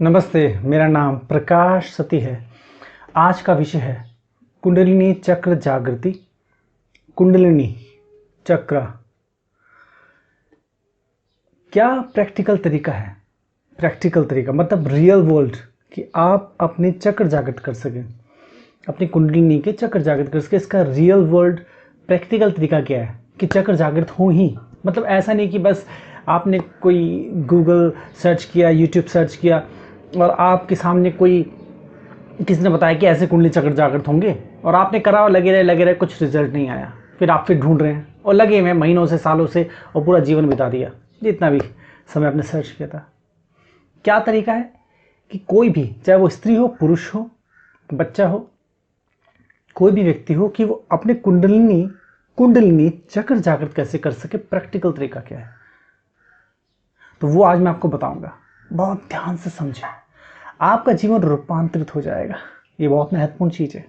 नमस्ते, मेरा नाम प्रकाश सती है। आज का विषय है कुंडलिनी चक्र जागृति। कुंडलिनी चक्र क्या प्रैक्टिकल तरीका है? प्रैक्टिकल तरीका मतलब रियल वर्ल्ड कि आप अपने चक्र जागृत कर सकें, अपनी कुंडलिनी के चक्र जागृत कर सकें। इसका रियल वर्ल्ड प्रैक्टिकल तरीका क्या है कि चक्र जागृत हो ही, मतलब ऐसा नहीं कि बस आपने कोई गूगल सर्च किया, यूट्यूब सर्च किया और आपके सामने कोई किसी ने बताया कि ऐसे कुंडली चक्र जागृत होंगे और आपने करा और लगे रहे कुछ रिजल्ट नहीं आया। फिर आप फिर ढूंढ रहे हैं और लगे हुए महीनों से, सालों से, और पूरा जीवन बिता दिया जितना भी समय आपने सर्च किया था। क्या तरीका है कि कोई भी, चाहे वो स्त्री हो, पुरुष हो, बच्चा हो, कोई भी व्यक्ति हो, कि वो अपने कुंडलिनी चक्र जागृत कैसे कर सके। प्रैक्टिकल तरीका क्या है, तो वो आज मैं आपको बताऊंगा। बहुत ध्यान से समझें, आपका जीवन रूपांतरित हो जाएगा। ये बहुत महत्वपूर्ण चीज है।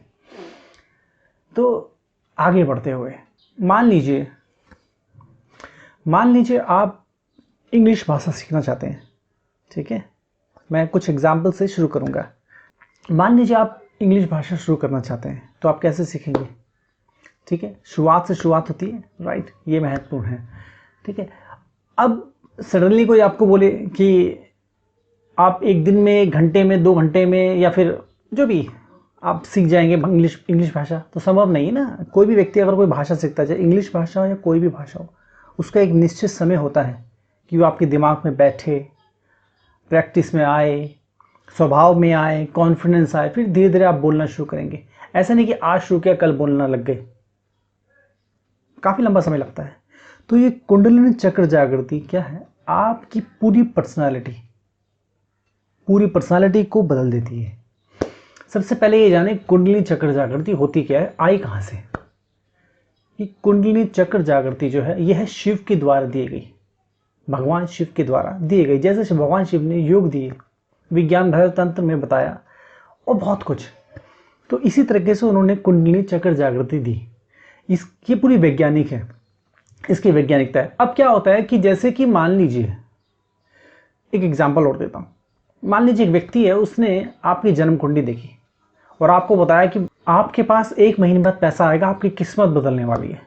तो आगे बढ़ते हुए मान लीजिए आप इंग्लिश भाषा सीखना चाहते हैं। ठीक है, मैं कुछ एग्जाम्पल से शुरू करूंगा। मान लीजिए आप इंग्लिश भाषा शुरू करना चाहते हैं, तो आप कैसे सीखेंगे? ठीक है, शुरुआत से शुरुआत होती है, राइट, ये महत्वपूर्ण है। ठीक है, अब सडनली कोई आपको बोले कि आप एक दिन में, 1 घंटे में, 2 घंटे में, या फिर जो भी आप सीख जाएंगे इंग्लिश भाषा, तो संभव नहीं है ना। कोई भी व्यक्ति अगर कोई भाषा सीखता है, चाहे इंग्लिश भाषा हो या कोई भी भाषा हो, उसका एक निश्चित समय होता है कि वो आपके दिमाग में बैठे, प्रैक्टिस में आए, स्वभाव में आए, कॉन्फिडेंस आए, फिर धीरे धीरे आप बोलना शुरू करेंगे। ऐसा नहीं कि आज शुरू किया कल बोलना लग गए, काफ़ी लंबा समय लगता है। तो ये कुंडलिनी चक्र जागृति क्या है? आपकी पूरी पर्सनालिटी को बदल देती है। सबसे पहले ये जाने कुंडलिनी चक्र जागृति होती क्या है, आई कहां से? ये कुंडलिनी चक्र जागृति जो है, यह है शिव के द्वारा दी गई, भगवान शिव के द्वारा दी गई। जैसे भगवान शिव ने योग दिए, विज्ञान भैरव तंत्र में बताया और बहुत कुछ, तो इसी तरीके से उन्होंने कुंडलिनी चक्र जागृति दी। इसकी पूरी वैज्ञानिक है, इसकी वैज्ञानिकता है। अब क्या होता है कि जैसे कि मान लीजिए, एक एग्जाम्पल और देता हूं। मान लीजिए एक व्यक्ति है, उसने आपकी जन्म कुंडली देखी और आपको बताया कि आपके पास 1 महीने बाद पैसा आएगा, आपकी किस्मत बदलने वाली है।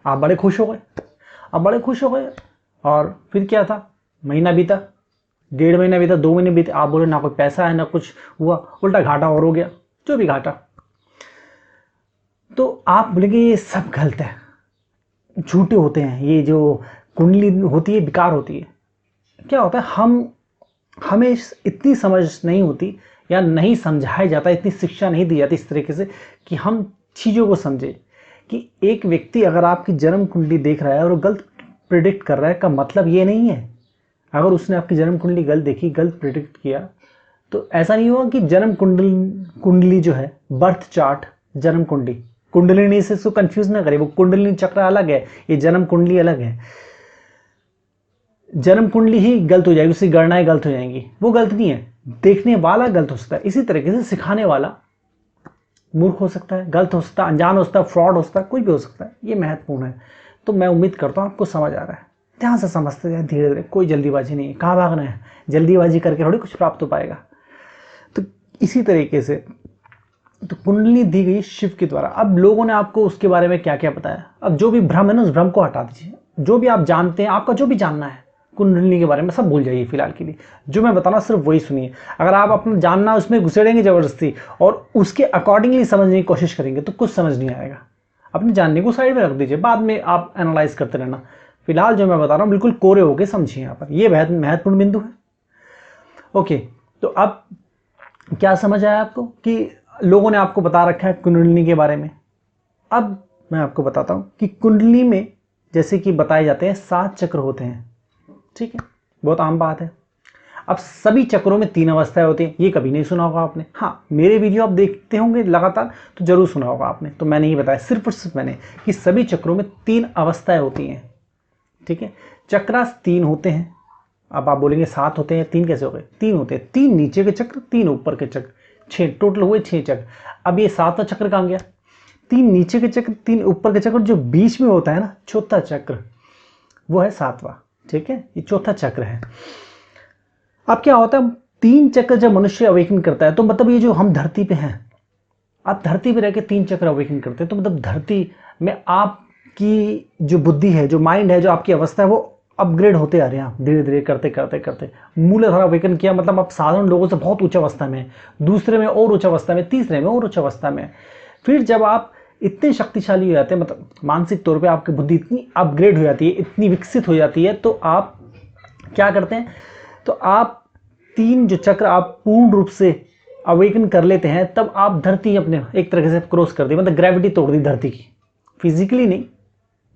आप बड़े खुश हो गए। और फिर क्या था, महीना बीता, 1.5 महीना बीता, 2 महीने बीते, आप बोले ना कोई पैसा है ना कुछ हुआ, उल्टा घाटा और हो गया, जो भी घाटा। तो आप बोलेंगे ये सब गलत है, झूठे होते हैं, ये जो कुंडली होती है बेकार होती है। क्या होता है, हमें इतनी समझ नहीं होती या नहीं समझाया जाता, इतनी शिक्षा नहीं दी जाती इस तरीके से कि हम चीज़ों को समझे कि एक व्यक्ति अगर आपकी जन्म कुंडली देख रहा है और वो गलत प्रिडिक्ट कर रहा है, का मतलब ये नहीं है, अगर उसने आपकी जन्म कुंडली गलत देखी, गलत प्रिडिक्ट किया, तो ऐसा नहीं होगा कि जन्म कुंडली जो है, बर्थ चार्ट, जन्म कुंडलिनी से इसको कंफ्यूज ना करें। वो कुंडलिनी चक्र अलग है, ये जन्म कुंडली अलग है। जन्म कुंडली ही गलत हो जाएगी, उसकी गणनाएं गलत हो जाएंगी। वो गलत नहीं है, देखने वाला गलत हो सकता है। इसी तरीके से सिखाने वाला मूर्ख हो सकता है, गलत हो सकता है, अनजान हो सकता है, फ्रॉड हो सकता है, कुछ भी हो सकता है। ये महत्वपूर्ण है। तो मैं उम्मीद करता हूँ आपको समझ आ रहा है। ध्यान से समझते जाए, धीरे धीरे, कोई जल्दीबाजी नहीं है। कहाँ भागना है, जल्दीबाजी करके थोड़ी कुछ प्राप्त हो पाएगा। तो इसी तरीके से तो कुंडली दी गई शिव के द्वारा। अब लोगों ने आपको उसके बारे में क्या क्या बताया, अब जो भी भ्रम है ना, उस भ्रम को हटा दीजिए। जो भी आप जानते हैं, आपका जो भी जानना है कुंडली के बारे में, सब भूल जाइए फिलहाल के लिए। जो मैं बताना सिर्फ वही सुनिए। अगर आप अपना जानना उसमें घुसेड़ेंगे जबरदस्ती और उसके अकॉर्डिंगली समझने की कोशिश करेंगे, तो कुछ समझ नहीं आएगा। अपने जानने को साइड में रख दीजिए, बाद में आप एनालाइज करते रहना। फिलहाल जो मैं बता रहा हूँ बिल्कुल कोरे होकर समझिए। यहाँ पर ये महत्वपूर्ण बिंदु है। ओके, तो अब क्या समझ आया आपको कि लोगों ने आपको बता रखा है कुंडलिनी के बारे में। अब मैं आपको बताता हूँ कि कुंडली में जैसे कि बताए जाते हैं 7 चक्र होते हैं। ठीक है, बहुत आम बात है। अब सभी चक्रों में 3 अवस्थाएं होती हैं। ये कभी नहीं सुना होगा आपने। हाँ, मेरे वीडियो आप देखते होंगे लगातार, तो जरूर सुना होगा आपने। तो मैंने ये बताया सिर्फ और सिर्फ मैंने कि सभी चक्रों में 3 अवस्थाएं होती हैं। ठीक है, चक्रास 3 होते हैं। अब आप बोलेंगे 7 होते हैं, 3 कैसे हो गए? 3 होते हैं, 3 नीचे के चक्र, 3 ऊपर के चक्र, 6 टोटल हुए 6 चक्र। अब ये 7वां चक्र कहाँ गया? 3 नीचे के चक्र, 3 ऊपर के चक्र, जो बीच में होता है ना, चौथा चक्र, वो है 7वां। ठीक है, ये चौथा चक्र है। अब क्या होता है, 3 चक्र जब मनुष्य अवेकन करता है तो मतलब ये जो हम धरती पे हैं, आप धरती पे रह के 3 चक्र अवेकन करते हैं, तो मतलब धरती में आपकी जो बुद्धि है, जो माइंड है, जो आपकी अवस्था है, वो अपग्रेड होते आ रहे हैं। आप धीरे धीरे करते करते करते मूलाधार अवेकन किया, मतलब आप साधारण लोगों से बहुत उच्च अवस्था में, दूसरे में और उच्च अवस्था में, तीसरे में और उच्च अवस्था में। फिर जब आप इतने शक्तिशाली हो जाते हैं, मतलब मानसिक तौर पे आपकी बुद्धि इतनी अपग्रेड हो जाती है, इतनी विकसित हो जाती है, तो आप क्या करते हैं, तो आप 3 जो चक्र आप पूर्ण रूप से अवेकन कर लेते हैं, तब आप धरती अपने एक तरह से क्रॉस कर दी, मतलब ग्रेविटी तोड़ दी धरती की। फिजिकली नहीं,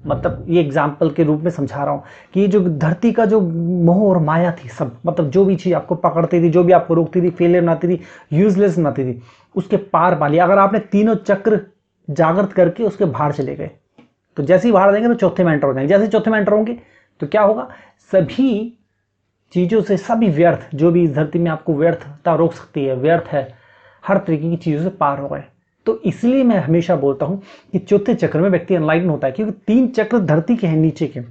मतलब ये एग्जाम्पल के रूप में समझा रहा हूँ कि ये जो धरती का जो मोह और माया थी सब, मतलब जो भी चीज़ आपको पकड़ती थी, जो भी आपको रोकती थी, फेलियर बनाती थी, यूजलेस बनाती थी, उसके पार पा लिया। अगर आपने तीनों चक्र जागृत करके उसके बाहर चले गए, तो जैसे ही बाहर देंगे तो चौथे में एंटर हो जाएंगे। जैसे चौथे में एंटर होंगे तो क्या होगा, सभी चीज़ों से, सभी व्यर्थ जो भी इस धरती में आपको व्यर्थता रोक सकती है, व्यर्थ है, हर तरीके की चीज़ों से पार हो गए। तो इसलिए मैं हमेशा बोलता हूं कि चौथे चक्र में व्यक्ति एनलाइटन होता है, क्योंकि 3 चक्र धरती के हैं, नीचे के,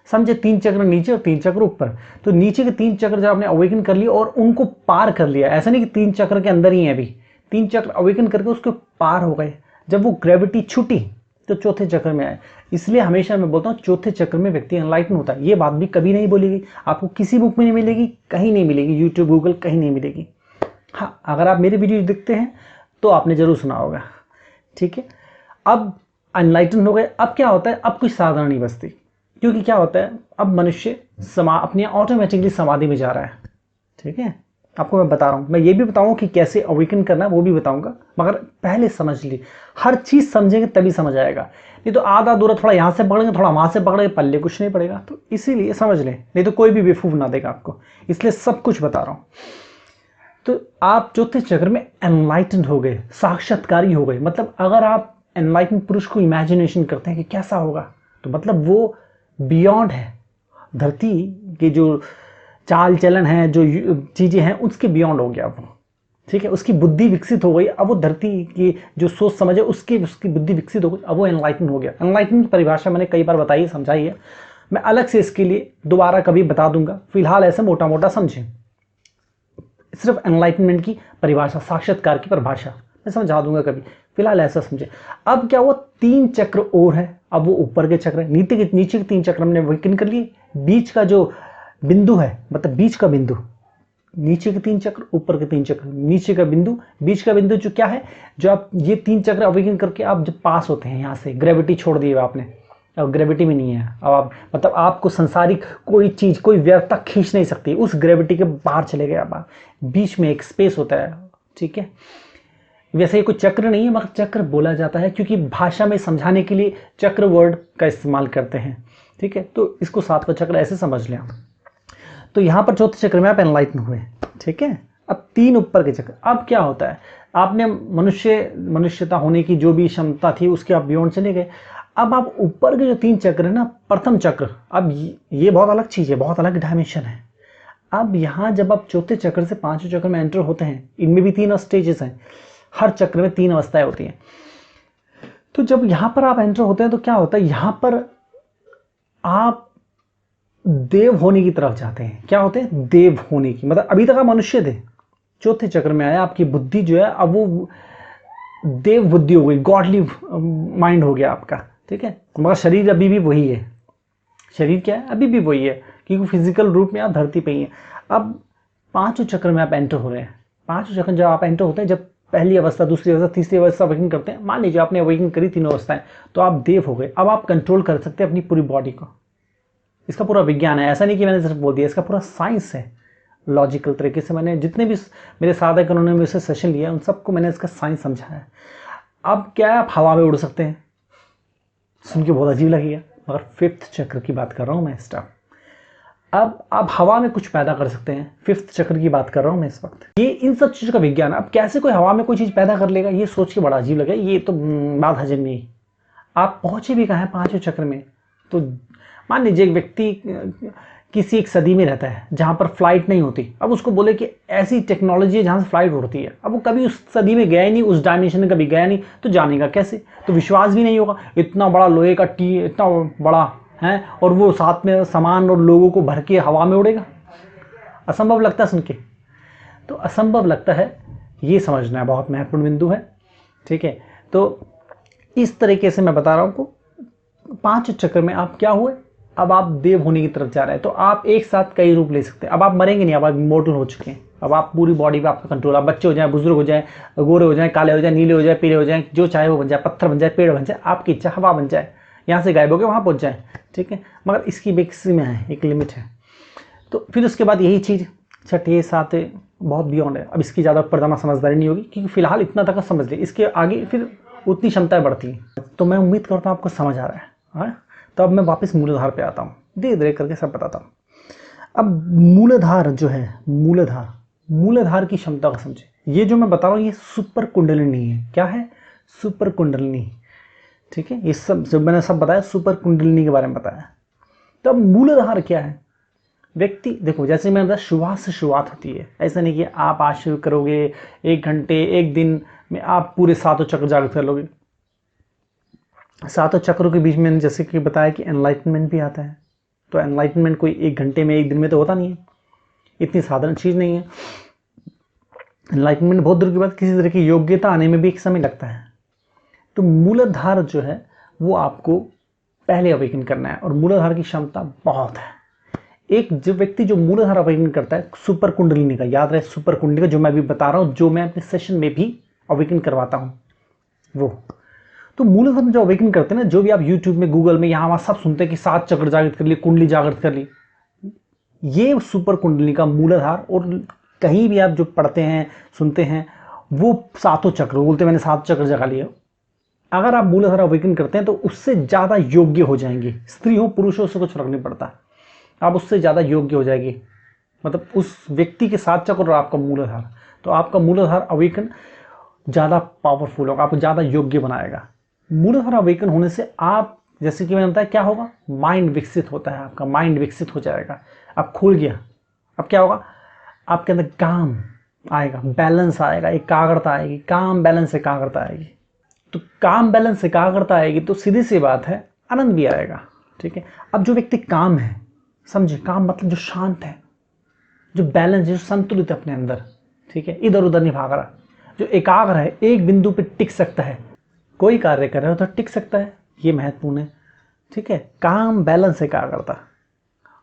समझे, 3 चक्र नीचे और 3 चक्र ऊपर। तो नीचे के 3 चक्र जब आपने अवेकन कर लिया और उनको पार कर लिया, ऐसा नहीं कि 3 चक्र के अंदर ही है, अभी 3 चक्र अवेकन करके उसके पार हो गए, जब वो ग्रेविटी छूटी तो चौथे चक्र में आए। इसलिए हमेशा मैं बोलता हूँ चौथे चक्र में व्यक्ति एनलाइटन होता है। ये बात भी कभी नहीं बोली गई, आपको किसी बुक में नहीं मिलेगी, कहीं नहीं मिलेगी, यूट्यूब, गूगल, कहीं नहीं मिलेगी। हाँ, अगर आप मेरे वीडियो देखते हैं तो आपने जरूर सुना होगा, ठीक है। अब एनलाइटन हो गए, अब क्या होता है, अब कोई साधना नहीं बचती, क्योंकि क्या होता है, अब मनुष्य अपने ऑटोमेटिकली समाधि में जा रहा है, ठीक है। आपको मैं बता रहा हूँ, मैं ये भी बताऊँ कि कैसे अवेकन करना है, वो भी बताऊंगा, मगर पहले समझ ली, हर चीज़ समझेंगे तभी समझ आएगा, नहीं तो आधा अधूरा थोड़ा यहाँ से पकड़ेंगे, थोड़ा वहाँ से पकड़ेंगे, पल्ले कुछ नहीं पड़ेगा। तो इसीलिए समझ लें, नहीं तो कोई भी बेवकूफ़ ना देगा आपको, इसलिए सब कुछ बता रहा हूँ। तो आप चौथे चक्र में एनलाइटन हो गए, साक्षात्कारी हो गए। मतलब अगर आप एनलाइटन पुरुष को इमेजिनेशन करते हैं कि कैसा होगा, तो मतलब वो बियॉन्ड है, धरती के जो चाल चलन है, जो चीज़ें हैं, उसके बियॉन्ड हो गया वो, ठीक है। उसकी बुद्धि विकसित हो गई, अब वो धरती की जो सोच समझ है उसकी बुद्धि विकसित हो गई, अब वो एनलाइटन हो गया। एनलाइटन की परिभाषा मैंने कई बार बताई, समझाई है, मैं अलग से इसके लिए दोबारा कभी बता दूंगा, फिलहाल ऐसे मोटा मोटा समझें। सिर्फ एनलाइटनमेंट की परिभाषा, साक्षात्कार की परिभाषा मैं समझा दूंगा कभी, फिलहाल ऐसा समझे। अब क्या हुआ, 3 चक्र और है, अब वो ऊपर के चक्र है, नीचे के 3 चक्र हमने अवेकन कर लिए, बीच का जो बिंदु है, मतलब बीच का बिंदु, नीचे के 3 चक्र, ऊपर के 3 चक्र, नीचे का बिंदु, बीच का बिंदु, जो क्या है, जो आप ये 3 चक्र अवेकन करके आप जब पास होते हैं, यहाँ से ग्रेविटी छोड़ दी आपने, अब ग्रेविटी में नहीं है, अब आप, मतलब आपको संसारिक कोई चीज़, कोई व्यर्थता खींच नहीं सकती, उस ग्रेविटी के बाहर चले गए आप, बीच में एक स्पेस होता है, ठीक है। वैसे ये कोई चक्र नहीं है, मगर चक्र बोला जाता है क्योंकि भाषा में समझाने के लिए चक्र वर्ड का इस्तेमाल करते हैं, ठीक है। तो इसको 7वां चक्र ऐसे समझ लें आप। तो यहाँ पर चौथे चक्र में आप एनलाइटन हुए, ठीक है। अब 3 ऊपर के चक्र, अब क्या होता है, आपने मनुष्यता होने की जो भी क्षमता थी उसके आप बियॉन्ड चले गए। अब आप ऊपर के जो 3 चक्र है ना, प्रथम चक्र, अब ये बहुत अलग चीज़ है, बहुत अलग डायमेंशन है। अब यहाँ जब आप चौथे चक्र से 5वें चक्र में एंटर होते हैं, इनमें भी 3 स्टेजेस हैं, हर चक्र में 3 अवस्थाएं होती हैं। तो जब यहाँ पर आप एंटर होते हैं तो क्या होता है, यहाँ पर आप देव होने की तरफ जाते हैं। क्या होते हैं, देव होने की, मतलब अभी तक आप मनुष्य थे, चौथे चक्र में आया, आपकी बुद्धि जो है अब वो देव बुद्धि हो गई, गॉडली माइंड हो गया आपका, ठीक है। मगर शरीर अभी भी वही है, शरीर क्या है, अभी भी वही है, क्योंकि फिजिकल रूप में आप धरती पे ही हैं। अब 5वें चक्र में आप एंटर हो रहे हैं। 5वें चक्र जब आप एंटर होते हैं, जब पहली अवस्था, दूसरी अवस्था, तीसरी अवस्था अवेकन करते हैं, मान लीजिए आपने अवेकन करी 3 अवस्थाएं, तो आप देव हो गए। अब आप कंट्रोल कर सकते हैं अपनी पूरी बॉडी को, इसका पूरा विज्ञान है, ऐसा नहीं कि मैंने सिर्फ बोल दिया, इसका पूरा साइंस है। लॉजिकल तरीके से मैंने जितने भी मेरे साधक उन्होंने मुझसे सेशन लिया, उन सबको मैंने इसका साइंस समझाया है। अब क्या है, आप हवा में उड़ सकते हैं, सुन के बहुत अजीब लगेगा, मगर 5th चक्र की बात कर रहा हूँ मैं इस टाइम। अब आप हवा में कुछ पैदा कर सकते हैं, 5th चक्र की बात कर रहा हूँ मैं इस वक्त। ये इन सब चीज़ों का विज्ञान। अब कैसे कोई हवा में कोई चीज़ पैदा कर लेगा, ये सोच के बड़ा अजीब लगे, ये तो बात हजम नहीं। आप पहुँचे भी कहाँ हैं, 5वें चक्र में। तो मान लीजिए एक व्यक्ति किसी एक सदी में रहता है जहाँ पर फ्लाइट नहीं होती, अब उसको बोले कि ऐसी टेक्नोलॉजी है जहाँ से फ्लाइट उड़ती है, अब वो कभी उस सदी में गया ही नहीं, उस डायमेंशन में कभी गया नहीं, तो जानेगा कैसे, तो विश्वास भी नहीं होगा। इतना बड़ा लोहे का इतना बड़ा है, और वो साथ में सामान और लोगों को भर के हवा में उड़ेगा, असंभव लगता है सुन के। तो असंभव लगता है, ये समझना है, बहुत महत्वपूर्ण बिंदु है। ठीक है, तो इस तरीके से मैं बता रहा हूँ को 5 चक्र में आप क्या हुए, अब आप देव होने की तरफ जा रहे हैं। तो आप एक साथ कई रूप ले सकते हैं। अब आप मरेंगे नहीं, अब आप इमोर्टल हो चुके हैं। अब आप पूरी बॉडी पे आपका कंट्रोल, आप बच्चे हो जाए, बुजुर्ग हो जाए, गोरे हो जाए, काले हो जाए, नीले हो जाए, पीले हो जाए, जो चाहे वो बन जाए, पत्थर बन जाए, पेड़ बन जाए, आपकी इच्छा, हवा बन जाए, यहाँ से गायब हो गए वहाँ पहुँच जाए। ठीक है, मगर इसकी मैक्सिमम है, एक लिमिट है। तो फिर उसके बाद यही चीज़ 6 7 बहुत बियॉन्ड है। अब इसकी ज़्यादा परदाना समझदारी नहीं होगी, क्योंकि फिलहाल इतना तक समझ लिया, इसके आगे फिर उतनी क्षमताएं बढ़ती हैं। तो मैं उम्मीद करता हूँ आपको समझ आ रहा है। तो अब मैं वापस मूलाधार पे आता हूँ, धीरे धीरे करके सब बताता हूँ। अब मूलाधार जो है, मूलाधार की क्षमता को समझे। ये जो मैं बता रहा हूँ ये सुपर कुंडलिनी है। क्या है? सुपर कुंडलिनी। ठीक है, ये सब जब मैंने सब बताया सुपर कुंडलिनी के बारे में बताया। तो अब मूलाधार क्या है? व्यक्ति देखो, जैसे मैंने बताया शुरुआत से शुरुआत होती है। ऐसा नहीं कि आप आज शुरू करोगे 1 घंटे 1 दिन में आप पूरे 7 चक्र जागृत कर लोगे। 7 चक्रों के बीच में जैसे कि बताया कि एनलाइटनमेंट भी आता है। तो एनलाइटनमेंट कोई 1 घंटे में 1 दिन में तो होता नहीं है, इतनी साधारण चीज़ नहीं है। एनलाइटनमेंट बहुत दूर की बात, किसी तरह की योग्यता आने में भी एक समय लगता है। तो मूलाधार जो है वो आपको पहले अवेकन करना है, और मूलाधार की क्षमता बहुत है। एक जो व्यक्ति जो मूलाधार अवेकन करता है सुपर कुंडलिनी का, याद रहे सुपर कुंडलिनी का, जो मैं अभी बता रहा हूँ, जो मैं अपने सेशन में भी अवेकन करवाता हूँ वो। तो मूलाधार जो अवेकन करते हैं ना, जो भी आप यूट्यूब में, गूगल में, यहाँ वहाँ सब सुनते हैं कि 7 चक्र जागृत कर ली, कुंडली जागृत कर ली, ये सुपर कुंडली का मूलाधार। और कहीं भी आप जो पढ़ते हैं सुनते हैं वो 7 चक्र बोलते, मैंने 7 चक्र जगा लिए। अगर आप मूलाधार अवेकन करते हैं तो उससे ज़्यादा योग्य हो जाएंगे। स्त्री हो पुरुष हो, उससे कुछ फर्क नहीं पड़ता, आप उससे ज़्यादा योग्य हो जाएगी। मतलब उस व्यक्ति के 7 चक्र और आपका मूलाधार, तो आपका मूलाधार अवेकन ज़्यादा पावरफुल होगा, आपको ज़्यादा योग्य बनाएगा। मूलाधार अवेकन होने से आप, जैसे कि मैंने बताया, क्या होगा? माइंड विकसित होता है, आपका माइंड विकसित हो जाएगा, अब खुल गया। अब क्या होगा? आपके अंदर काम आएगा, बैलेंस आएगा, एकाग्रता आएगी, काम बैलेंस एकाग्रता आएगी। तो काम बैलेंस एकाग्रता आएगी तो सीधी सी बात है आनंद भी आएगा। ठीक है, अब जो व्यक्ति काम है, समझे, काम मतलब जो शांत है, जो बैलेंस है, जो संतुलित है अपने अंदर, ठीक है, इधर उधर नहीं भाग रहा, जो एकाग्र है, एक बिंदु पे टिक सकता है, कोई कार्य कर रहे हो तो टिक सकता है, ये महत्वपूर्ण है। ठीक है, काम बैलेंस एकाग्रता,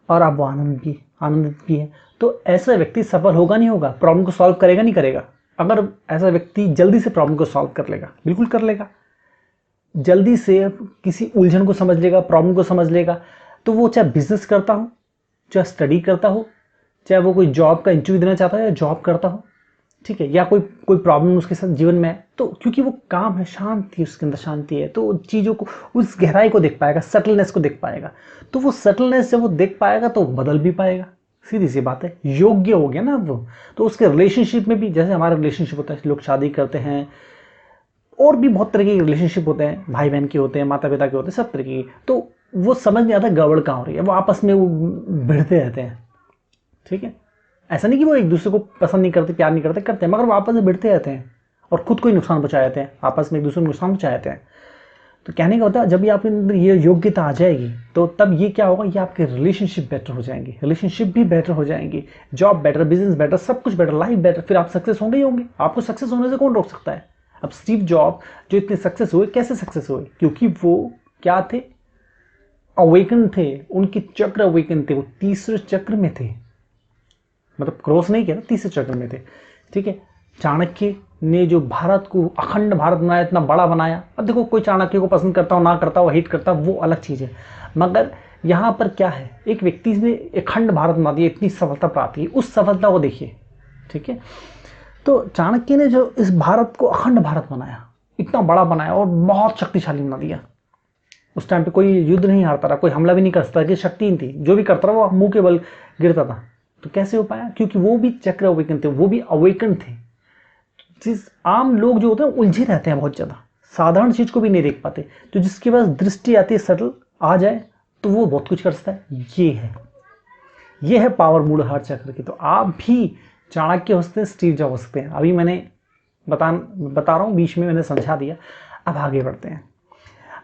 और आप वो आनंदित भी है। तो ऐसा व्यक्ति सफल होगा नहीं होगा, प्रॉब्लम को सॉल्व करेगा नहीं करेगा। अगर ऐसा व्यक्ति जल्दी से प्रॉब्लम को सॉल्व कर लेगा, बिल्कुल कर लेगा, जल्दी से किसी उलझन को समझ लेगा, प्रॉब्लम को समझ लेगा, तो वो चाहे बिजनेस करता हो, चाहे स्टडी करता हो, चाहे वो कोई जॉब का इंटरव्यू देना चाहता है या जॉब करता हो, ठीक है, या कोई प्रॉब्लम उसके साथ जीवन में है, तो क्योंकि वो काम है, शांति, उसके अंदर शांति है, तो चीज़ों को, उस गहराई को देख पाएगा, सटलनेस को देख पाएगा। तो वो सटलनेस जब वो देख पाएगा तो बदल भी पाएगा, सीधी सी बात है, योग्य हो गया ना वो। तो उसके रिलेशनशिप में भी, जैसे हमारा रिलेशनशिप होता है, लोग शादी करते हैं, और भी बहुत तरह के रिलेशनशिप होते हैं, भाई बहन के होते हैं, माता पिता के होते हैं, सब तरह की, तो वो समझ नहीं आता गड़बड़ कहाँ हो रही है, वो आपस में वो भिड़ते रहते हैं। ठीक है, ऐसा नहीं कि वो एक दूसरे को पसंद नहीं करते, प्यार नहीं करते, करते हैं, मगर वो आपस में भिड़ते रहते हैं और खुद को ही नुकसान पहुंचा देते हैं, आपस में एक दूसरे को नुकसान पहुंचा देते हैं। तो कहने का होता है, जब भी आपके अंदर ये योग्यता आ जाएगी तो तब ये क्या होगा, ये आपके रिलेशनशिप बेटर हो जाएंगे, रिलेशनशिप भी बेटर हो जाएंगे, जॉब बेटर, बिजनेस बेटर, सब कुछ बेटर, लाइफ बेटर, फिर आप सक्सेस होंगे ही होंगे। आपको सक्सेस होने से कौन रोक सकता है? अब स्टीव जॉब जो इतने सक्सेस हुए, कैसे सक्सेस हुए? क्योंकि वो क्या थे? अवेकन थे, उनके चक्र अवेकन थे, वो तीसरे चक्र में थे, मतलब क्रॉस नहीं किया ना, तीसरे चक्र में थे। ठीक है, चाणक्य ने जो भारत को, अखंड भारत बनाया, इतना बड़ा बनाया। अब देखो, कोई चाणक्य को पसंद करता हो ना करता हो, हिट करता हो, वो अलग चीज़ है, मगर यहाँ पर क्या है, एक व्यक्ति ने अखंड भारत बना दिया, इतनी सफलता प्राप्त की, उस सफलता को देखिए। ठीक है, तो चाणक्य ने जो इस भारत को अखंड भारत बनाया, इतना बड़ा बनाया और बहुत शक्तिशाली बना दिया। उस टाइम पे कोई युद्ध नहीं हारता रहा, कोई हमला भी नहीं कर सकता, कि शक्ति नहीं थी, जो भी करता रहा वो मुंह के बल गिरता था। तो कैसे हो पाया? क्योंकि वो भी चक्र अवेकन थे, वो भी अवेकन थे। जिस आम लोग जो होते हैं उलझे रहते हैं बहुत ज़्यादा, साधारण चीज़ को भी नहीं देख पाते, तो जिसके पास दृष्टि आती है, सटल आ जाए, तो वो बहुत कुछ कर सकता है। ये है पावर मूलाधार चक्र की। तो आप भी चाणक्य हो सकते हैं, स्टीव जॉब हो सकते हैं। अभी मैंने बता रहा हूँ, बीच में मैंने समझा दिया। अब आगे बढ़ते हैं।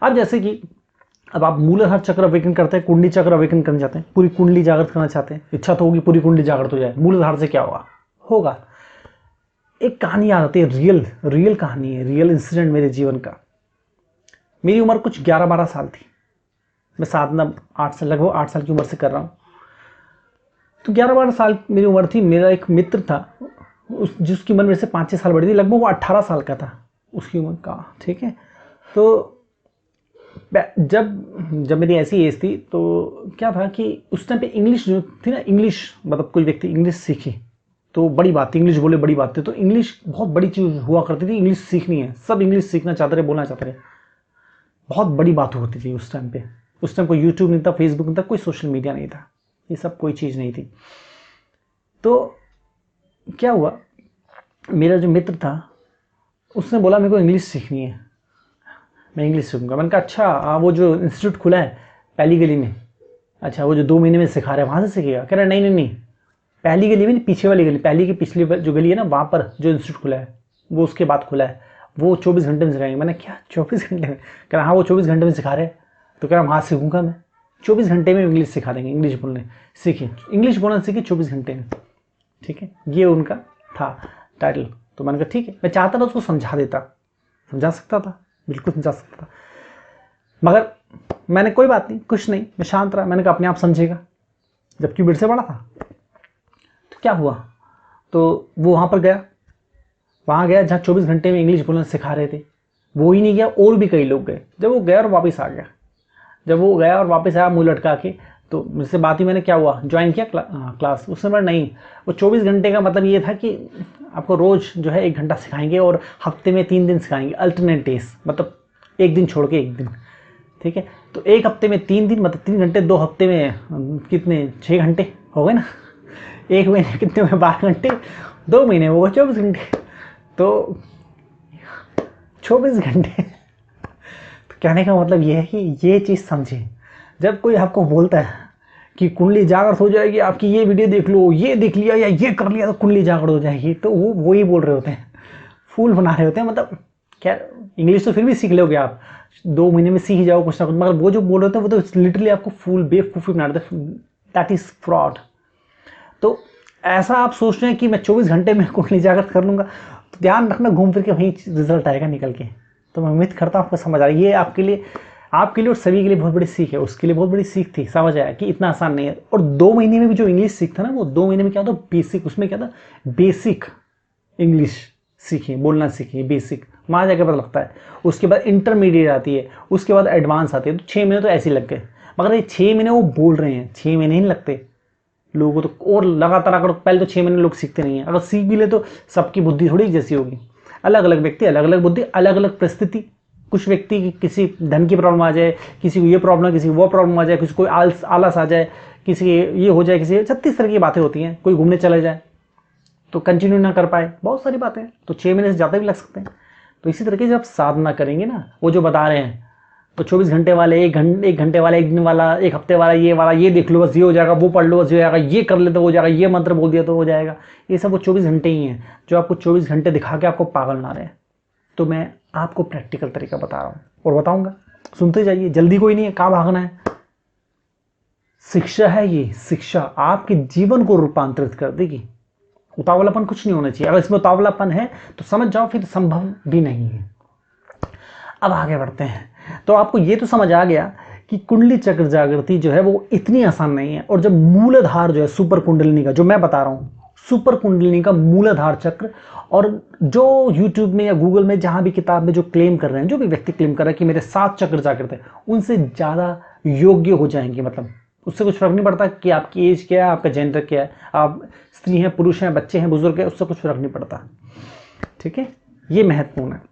अब जैसे कि अब आप मूलाधार चक्र अवेकन करते हैं, कुंडली चक्र अवेकन करना चाहते हैं, पूरी कुंडली जागृत करना चाहते हैं, इच्छा तो होगी पूरी कुंडली जागृत हो जाए। मूलाधार से क्या होगा? एक कहानी याद आती है, रियल रियल कहानी है, रियल इंसिडेंट मेरे जीवन का। मेरी उम्र कुछ 11-12 साल थी, मैं साधना 8 साल, लगभग 8 साल की उम्र से कर रहा हूँ। तो 11-12 साल मेरी उम्र थी। मेरा एक मित्र था, जिसकी उम्र मेरे से 5-6 साल बड़ी थी, लगभग वो 18 साल का था उसकी उम्र का, ठीक है। तो जब मेरी ऐसी एज थी तो क्या था कि उस टाइम पे इंग्लिश जो थी ना, इंग्लिश मतलब कोई व्यक्ति इंग्लिश सीखे तो बड़ी बात थी, इंग्लिश बोले बड़ी बात थी। तो इंग्लिश बहुत बड़ी चीज़ हुआ करती थी, इंग्लिश सीखनी है, सब इंग्लिश सीखना चाहते रहे, बोलना चाहते रहे, बहुत बड़ी बात होती थी उस टाइम पे। उस टाइम कोई यूट्यूब नहीं था, फेसबुक नहीं था, कोई सोशल मीडिया नहीं था, ये सब कोई चीज़ नहीं थी। तो क्या हुआ, मेरा जो मित्र था उसने बोला मेरे को इंग्लिश सीखनी है, मैं इंग्लिश सीखूंगा। मैंने कहा अच्छा, वो जो इंस्टीट्यूट खुला है पहली गली में, अच्छा वो जो 2 महीने में सिखा रहे हैं वहाँ से सीखेगा? कह रहा नहीं नहीं नहीं, पहली गली में नहीं, पीछे वाली गली, पहली की पिछली जो गली है ना, वहाँ पर जो इंस्टीट्यूट खुला है वो उसके बाद खुला है, वो 24 घंटे में सिखाएंगे। मैंने क्या 24 घंटे में? कह रहा हाँ वो 24 घंटे में सिखा रहे हैं। तो कह रहा वहाँ सीखूंगा मैं, 24 घंटे में इंग्लिश सिखा देंगे, इंग्लिश बोलने सीखे, इंग्लिश बोलना सीखे 24 घंटे में, ठीक है। ये उनका था टाइटल। तो मैंने कहा ठीक है, मैं चाहता था उसको समझा देता, समझा सकता था, बिल्कुल समझा सकता था, मगर मैंने कोई बात नहीं, कुछ नहीं, मैं शांत रहा। मैंने कहा अपने आप समझेगा, जबकि मेरे से बड़ा था। तो क्या हुआ, तो वो वहाँ पर गया, वहाँ गया जहाँ 24 घंटे में इंग्लिश बोलना सिखा रहे थे, वो ही नहीं गया, और भी कई लोग गए। जब वो गया और वापस आ गया, जब वो गया और वापस आया मुँह लटका के, तो मुझसे बात ही, मैंने क्या हुआ ज्वाइन किया क्लास? उसने बोला नहीं, वो 24 घंटे का मतलब ये था कि आपको रोज़ जो है 1 घंटा सिखाएंगे और हफ्ते में 3 दिन सिखाएंगे, अल्टरनेट डेज, मतलब एक दिन छोड़ के एक दिन, ठीक है। तो एक हफ्ते में 3 दिन मतलब 3 घंटे, 2 हफ्ते में कितने, 6 घंटे हो गए ना, एक महीने कितने हुए, 12 घंटे, 2 महीने हो गए 24 घंटे, तो 24 घंटे। तो कहने का मतलब ये है कि ये चीज़ समझें, जब कोई आपको बोलता है कि कुंडली जागृत हो जाएगी, आपकी ये वीडियो देख लो, ये देख लिया या ये कर लिया तो कुंडली जागृत हो जाएगी, तो वो वही बोल रहे होते हैं, फूल बना रहे होते हैं। मतलब क्या, इंग्लिश तो फिर भी सीख लोगे आप, 2 महीने में सीख जाओ कुछ ना कुछ, मगर वो जो बोल रहे होते हैं वो तो लिटरली आपको फूल बेवकूफ़ी बना रहे थे, दैट इज़ फ्रॉड। तो ऐसा आप सोच रहे हैं कि मैं 24 घंटे में कुंडली जागृत कर लूँगा, तो ध्यान रखना घूम फिर के वहीं रिजल्ट आएगा निकल के। तो मैं उम्मीद करता हूँ आपको समझ आ रही है, ये आपके लिए और सभी के लिए बहुत बड़ी सीख है, उसके लिए बहुत बड़ी सीख थी, समझ आया कि इतना आसान नहीं है। और 2 महीने में भी जो इंग्लिश सीखता ना, वो 2 महीने में क्या होता, बेसिक, उसमें क्या था, बेसिक इंग्लिश सीखिए, बोलना सीखिए, बेसिक, वहाँ जाकर पता लगता है। उसके बाद इंटरमीडिएट आती है, उसके बाद एडवांस आती है। तो 6 महीने तो ऐसे ही लग गए, मगर ये 6 महीने वो बोल रहे हैं, 6 महीने नहीं लगते लोगों को तो। और लगातार अगर पहले तो 6 महीने लोग सीखते नहीं हैं, अगर सीख भी ले तो सबकी बुद्धि थोड़ी जैसी होगी, अलग अलग व्यक्ति, अलग अलग बुद्धि, अलग अलग परिस्थिति। कुछ व्यक्ति की किसी धन की प्रॉब्लम आ जाए, किसी को ये प्रॉब्लम, किसी को वो प्रॉब्लम आ जाए, किसी को आलस आ जाए, किसी ये हो जाए, किसी 36 तरह की बातें होती हैं। कोई घूमने चला जाए तो कंटिन्यू ना कर पाए, बहुत सारी बातें, तो 6 महीने से ज़्यादा भी लग सकते हैं। तो इसी तरीके से आप साधना करेंगे ना, वो जो बता रहे हैं, तो 24 घंटे वाले, 1 घंटे वाला, 1 दिन वाला, 1 हफ्ते वाला, ये देख लो बस ये हो जाएगा, वो पढ़ लो बस ये हो जाएगा, ये कर ले तो हो जाएगा, ये मंत्र बोल दिया तो हो जाएगा, ये सब वो 24 घंटे ही हैं जो आपको 24 घंटे दिखा के आपको पागल बना रहे हैं। तो मैं आपको प्रैक्टिकल तरीका बता रहा हूँ और बताऊँगा, सुनते जाइए, जल्दी कोई नहीं है, कहाँ भागना है। शिक्षा है ये, शिक्षा आपके जीवन को रूपांतरित कर देगी। उतावलापन कुछ नहीं होना चाहिए, अगर इसमें उतावलापन है तो समझ जाओ फिर संभव भी नहीं है। अब आगे बढ़ते हैं। तो आपको ये तो समझ आ गया कि कुंडली चक्र जागृति जो है वो इतनी आसान नहीं है। और जब मूलाधार जो है सुपर कुंडलिनी का, जो मैं बता रहा हूँ, सुपर कुंडलिनी का मूलाधार चक्र, और जो यूट्यूब में या गूगल में जहाँ भी किताब में जो क्लेम कर रहे हैं, जो भी व्यक्ति क्लेम कर रहे हैं कि मेरे 7 चक्र जागृत है, उनसे ज़्यादा योग्य हो जाएंगे। मतलब उससे कुछ फर्क नहीं पड़ता कि आपकी एज क्या है, आपका जेंडर क्या है, आप स्त्री हैं, पुरुष हैं, बच्चे हैं, बुजुर्ग हैं, उससे कुछ फर्क नहीं पड़ता, ठीक है। ये महत्वपूर्ण है।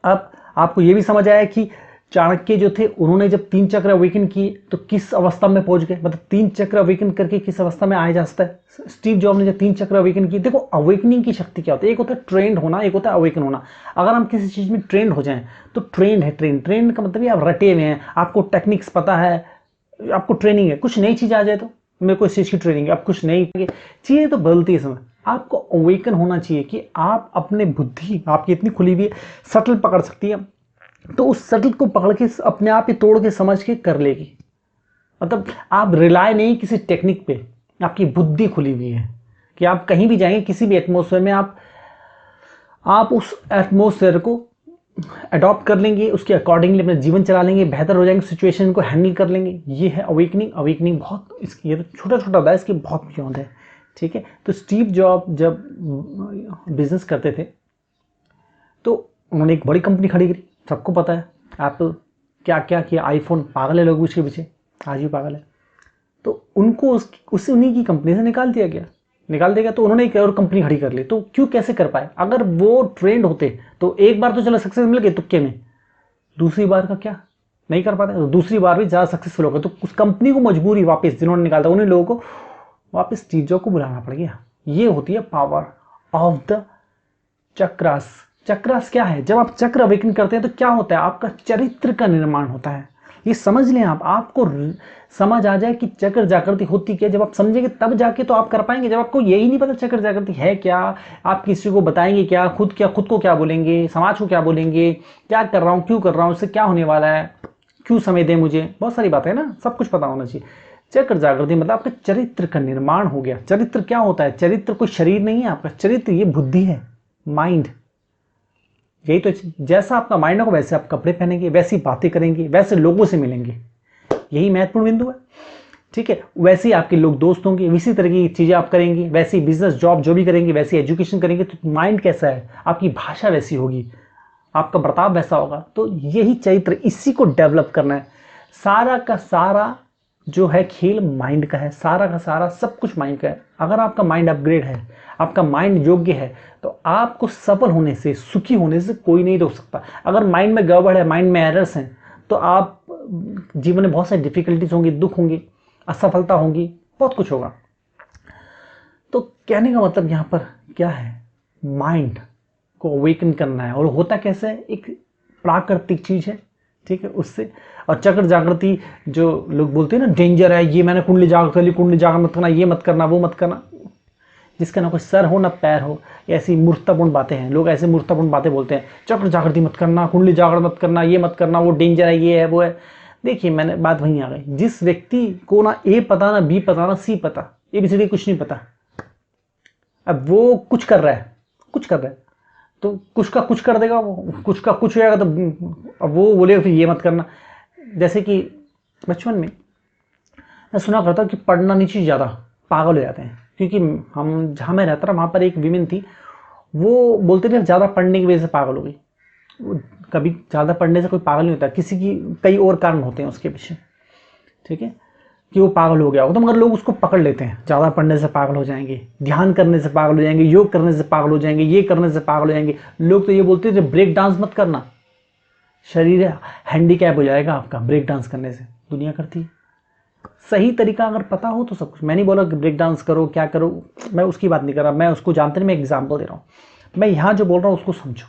अब आपको ये भी समझ आया कि चाणक्य जो थे, उन्होंने जब 3 चक्र अवेकन किए तो किस अवस्था में पहुंच गए, मतलब 3 चक्र अवेकन करके किस अवस्था में आया जा सकता है। स्टीव जॉब ने जब 3 चक्र अवेकन किए, देखो अवेकनिंग की शक्ति क्या होती है, एक होता है ट्रेंड होना, एक होता है अवेकन होना। अगर हम किसी चीज़ में ट्रेंड हो जाएं तो ट्रेंड है, ट्रेंड का मतलब ये आप रटे हुए हैं, आपको टेक्निक्स पता है, आपको ट्रेनिंग है। कुछ नई चीज़ आ जाए तो मेरे को इस चीज़ की ट्रेनिंग है, आप कुछ नई चीज़ें तो बदलती है समय, आपको अवेकन होना चाहिए कि आप अपने बुद्धि आपकी इतनी खुली हुई है, सटल पकड़ सकती है, तो उस सटल को पकड़ के अपने आप ही तोड़ के समझ के कर लेगी। मतलब आप रिलाय नहीं किसी टेक्निक पे, आपकी बुद्धि खुली हुई है कि आप कहीं भी जाएंगे, किसी भी एटमॉस्फेयर में आप आप उस एटमोसफेयर को अडॉप्ट कर लेंगे, उसके अकॉर्डिंगली अपना जीवन चला लेंगे, बेहतर हो जाएंगे, सिचुएशन को हैंडल कर लेंगे। ये है अवेकनिंग। अवेकनिंग बहुत, इसकी ये तो छोटा छोटा होता है, इसकी बहुत बियॉन्ड है। ठीक है, तो स्टीव जॉब जब बिजनेस करते थे तो उन्होंने एक बड़ी कंपनी खड़ी करी, सबको पता है एप्पल, क्या क्या किया, आईफोन, पागल है लोग उसके पीछे, आज भी पागल है। तो उनको उन्हीं की कंपनी से निकाल दिया गया, निकाल देगा तो उन्होंने एक और कंपनी खड़ी कर ली। तो क्यों, कैसे कर पाए? अगर वो ट्रेंड होते तो एक बार तो चलो सक्सेस मिल गई तुक्के में, दूसरी बार का क्या, नहीं कर पाते, तो दूसरी बार भी ज़्यादा सक्सेसफुल हो गए। तो उस कंपनी को मजबूरी वापस, जिन्होंने निकाला उन्हीं लोगों को वापस स्टीव जॉब को बुलाना पड़ गया। ये होती है power of the chakras. Chakras क्या है? जब आप चक्र अवेकन करते हैं तो क्या होता है? आपका चरित्र का निर्माण होता है। ये समझ लें आप, आपको समझ आ जाए कि चक्र जागृति होती क्या। जब आप समझेंगे तब जाके तो आप कर पाएंगे। जब आपको यही नहीं पता चक्र जागृति है क्या, आप किसी को बताएंगे क्या, खुद को क्या बोलेंगे, समाज को क्या बोलेंगे, क्या कर रहा हूँ, क्यों कर रहा हूँ, इससे क्या होने वाला है, क्यों समय दें मुझे, बहुत सारी बातें है ना, सब कुछ पता होना चाहिए। चक्र जागृति मतलब आपके चरित्र का निर्माण हो गया। चरित्र क्या होता है? चरित्र कोई शरीर नहीं है आपका, चरित्र ये बुद्धि है, माइंड। यही तो, जैसा आपका माइंड होगा वैसे आप कपड़े पहनेंगे, वैसी बातें करेंगे, वैसे लोगों से मिलेंगे, यही महत्वपूर्ण बिंदु है। ठीक है, वैसे ही आपके लोग दोस्त होंगे, इसी तरह की चीज़ें आप करेंगे, वैसे ही बिजनेस जॉब जो भी करेंगे, वैसे एजुकेशन करेंगे। तो माइंड कैसा है, आपकी भाषा वैसी होगी, आपका बर्ताव वैसा होगा। तो यही चरित्र, इसी को डेवलप करना है। सारा का सारा जो है खेल माइंड का है, सारा का सारा सब कुछ माइंड का है। अगर आपका माइंड अपग्रेड है, आपका माइंड योग्य है, तो आपको सफल होने से, सुखी होने से कोई नहीं रोक सकता। अगर माइंड में गड़बड़ है, माइंड में एरर्स हैं, तो आप जीवन में बहुत सारी डिफिकल्टीज होंगी, दुख होंगे, असफलता होंगी, बहुत कुछ होगा। तो कहने का मतलब यहाँ पर क्या है? माइंड को अवेकन करना है। और होता कैसे है? एक प्राकृतिक चीज है, ठीक है, उससे। और चक्र जागृति जो लोग बोलते हैं ना, डेंजर है, ये मैंने कुंडली जागृत कर ली, कुंडली जागृत मत करना, ये मत करना, वो मत करना, जिसका ना कोई सर हो ना पैर हो, ऐसी मूर्खतापूर्ण बातें हैं। लोग ऐसे मूर्खतापूर्ण बातें बोलते हैं, चक्र जागृति मत करना, कुंडली जागृत मत करना, ये मत करना, वो डेंजर है, ये है, वो है। देखिए, मैंने बात वहीं आ गई, जिस व्यक्ति को ना ए पता, ना बी पता, ना सी पता, ABCD कुछ नहीं पता, अब वो कुछ कर रहा है, कुछ कर रहा है, तो कुछ का कुछ कर देगा, वो कुछ का कुछ हो जाएगा, तो अब वो बोलेगा फिर ये मत करना। जैसे कि बचपन में मैं सुना करता कि पढ़ना नहीं चाहिए, ज़्यादा पागल हो जाते हैं। क्योंकि हम जहाँ मैं रहता था वहाँ पर एक विमेन थी, वो बोलते थे ज़्यादा पढ़ने की वजह से पागल हो गई। कभी ज़्यादा पढ़ने से कोई पागल नहीं होता, किसी की कई और कारण होते हैं उसके पीछे, ठीक है, कि वो पागल हो गया हो। तो मगर लोग उसको पकड़ लेते हैं, ज़्यादा पढ़ने से पागल हो जाएंगे, ध्यान करने से पागल हो जाएंगे, योग करने से पागल हो जाएंगे, ये करने से पागल हो जाएंगे। लोग तो ये बोलते थे ब्रेक डांस मत करना, शरीर हैंडीकैप हो जाएगा आपका ब्रेक डांस करने से। दुनिया करती है। सही तरीका अगर पता हो तो सब कुछ। मैं नहीं बोला कि ब्रेक डांस करो, क्या करो, मैं उसकी बात नहीं कर रहा, मैं उसको जानते नहीं, मैं एग्जाम्पल दे रहा हूँ। मैं यहाँ जो बोल रहा हूँ उसको समझो।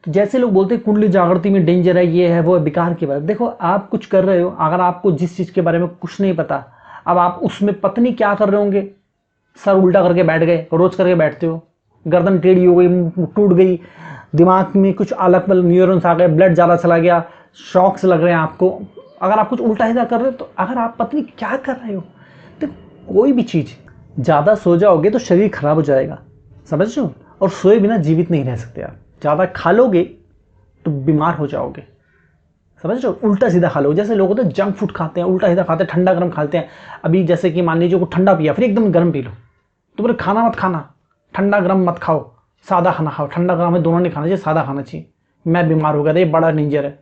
तो जैसे लोग बोलते हैं कुंडली जागृति में डेंजर है, ये है, वो है, बेकार की बात। देखो, आप कुछ कर रहे हो, अगर आपको जिस चीज़ के बारे में कुछ नहीं पता, अब आप उसमें पत्नी क्या कर रहे होंगे, सर उल्टा करके बैठ गए, रोज करके बैठते हो, गर्दन टेढ़ी हो गई, टूट गई, दिमाग में कुछ अलग न्यूरॉन्स आ गए, ब्लड ज़्यादा चला गया, शॉक्स लग रहे हैं आपको, अगर आप कुछ उल्टा सीधा कर रहे हो। तो अगर आप पत्नी क्या कर रहे हो, तो कोई भी चीज़ ज़्यादा सो जाओगे तो शरीर खराब हो जाएगा, समझ रहे हो। और सोए बिना जीवित नहीं रह सकते आप। ज़्यादा खा लोगे तो बीमार हो जाओगे, समझ रहे हो। उल्टा सीधा खा लोगे, जैसे लोग होते हैं जंक फूड खाते हैं, उल्टा सीधा खाते हैं, ठंडा गर्म खाते हैं। अभी जैसे कि मान लीजिए को ठंडा पिया, फिर एकदम गर्म पी लो, तो बोले खाना मत खाना, ठंडा गर्म मत खाओ, सादा खाना खाओ। ठंडा गर्म में दोनों नहीं खाना चाहिए, सादा खाना चाहिए। मैं बीमार हो गया था, ये बड़ा डेंजर है।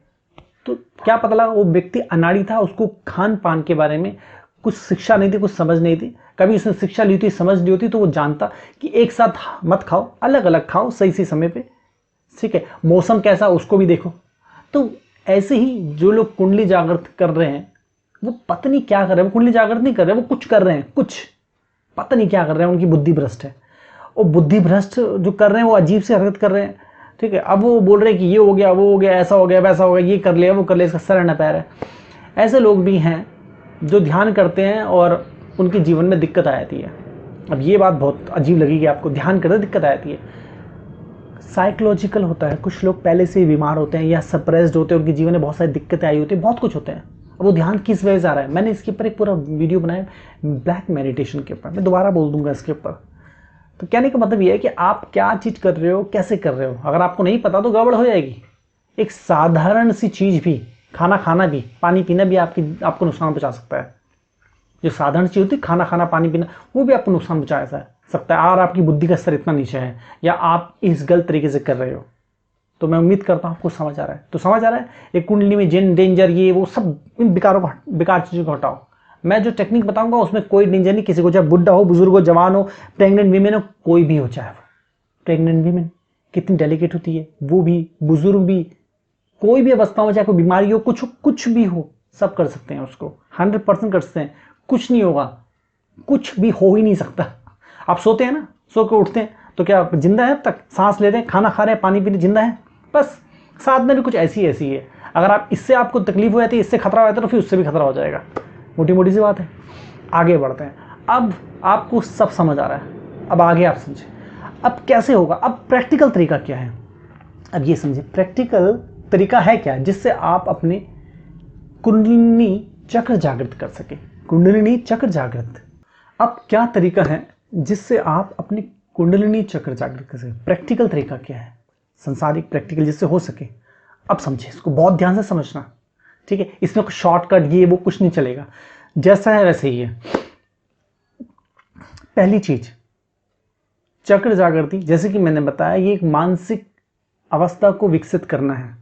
तो क्या पता लगा, वो व्यक्ति अनाड़ी था, उसको खान पान के बारे में कुछ शिक्षा नहीं थी, कुछ समझ नहीं थी। कभी उसने शिक्षा ली थी, समझ ली होती, तो वो जानता कि एक साथ मत खाओ, अलग अलग खाओ, सही सही समय पे, ठीक है। मौसम कैसा उसको भी देखो। तो ऐसे ही जो लोग कुंडली जागृत कर रहे हैं, वो पता नहीं क्या कर रहे हैं, वो कुंडली जागृत नहीं कर रहे, वो कुछ कर रहे हैं, कुछ पता नहीं क्या कर रहे हैं, उनकी बुद्धि भ्रष्ट है। और बुद्धि भ्रष्ट जो कर रहे हैं वो अजीब से हरकत कर रहे हैं, ठीक है। अब वो बोल रहे हैं कि ये हो गया, वो हो गया, ऐसा हो गया, वैसा हो गया, ये कर लिया, वो कर लिया, इसका सर न पैर है। ऐसे लोग भी हैं जो ध्यान करते हैं और उनके जीवन में दिक्कत आ जाती है। अब ये बात बहुत अजीब लगेगी आपको, ध्यान करते दिक्कत आ जाती है। साइकोलॉजिकल होता है, कुछ लोग पहले से ही बीमार होते हैं या सप्रेस्ड होते हैं, उनके जीवन में बहुत सारी दिक्कतें आई होती है, बहुत कुछ होते हैं। अब वो ध्यान किस वजह से आ रहा है, मैंने इसके ऊपर एक पूरा वीडियो बनाया ब्लैक मेडिटेशन के ऊपर, मैं दोबारा बोल दूंगा इसके ऊपर। तो कहने का मतलब ये है कि आप क्या चीज़ कर रहे हो, कैसे कर रहे हो। अगर आपको नहीं पता तो गड़बड़ हो जाएगी। एक साधारण सी चीज़ भी, खाना खाना भी, पानी पीना भी आपको नुकसान पहुंचा सकता है। जो साधारण चीज़ होती है, खाना खाना, पानी पीना, वो भी आपको नुकसान पहुंचा सकता है। और आपकी बुद्धि का स्तर इतना नीचे है या आप इस गलत तरीके से कर रहे हो। तो मैं उम्मीद करता हूँ आपको समझ आ रहा है। तो समझ आ रहा है, एक कुंडली में जिन, डेंजर, ये वो सब इन बेकार चीज़ों को हटाओ। मैं जो टेक्निक बताऊंगा उसमें कोई डेंजर नहीं, किसी को, चाहे बुढ़ा हो, बुजुर्ग हो, जवान हो, प्रेग्नेंट वीमेन हो, कोई भी हो। चाहे वो प्रेग्नेंट वीमेन कितनी डेलिकेट होती है, वो भी, बुजुर्ग भी, कोई भी अवस्था हो, चाहे कोई बीमारी हो, कुछ भी हो, सब कर सकते हैं उसको, 100% कर सकते हैं। कुछ नहीं होगा, कुछ भी हो ही नहीं सकता। आप सोते हैं ना, सो के उठते हैं तो क्या आप जिंदा है? अब तक सांस ले रहे हैं, खाना खा रहे हैं, पानी पी रहे, जिंदा है। बस साधना भी कुछ ऐसी है। अगर आप इससे आपको तकलीफ हो जाती है, इससे खतरा हो जाता है, तो फिर उससे भी खतरा हो जाएगा। मोटी मोटी सी बात है। आगे बढ़ते हैं। अब आपको सब समझ आ रहा है, अब आगे आप समझे अब कैसे होगा। अब प्रैक्टिकल तरीका क्या है, अब ये समझे प्रैक्टिकल तरीका है क्या जिससे आप अपने कुंडलिनी चक्र जागृत कर सके। कुंडलिनी चक्र जागृत, अब क्या तरीका है जिससे आप अपने कुंडलिनी चक्र जागृत कर सके। प्रैक्टिकल तरीका क्या है, संसारिक प्रैक्टिकल जिससे हो सके। अब समझे, इसको बहुत ध्यान से समझना, ठीक है। इसमें कुछ शॉर्टकट ये वो कुछ नहीं चलेगा, जैसा है वैसे ही है। पहली चीज, चक्र जागृति, जैसे कि मैंने बताया, ये एक मानसिक अवस्था को विकसित करना है।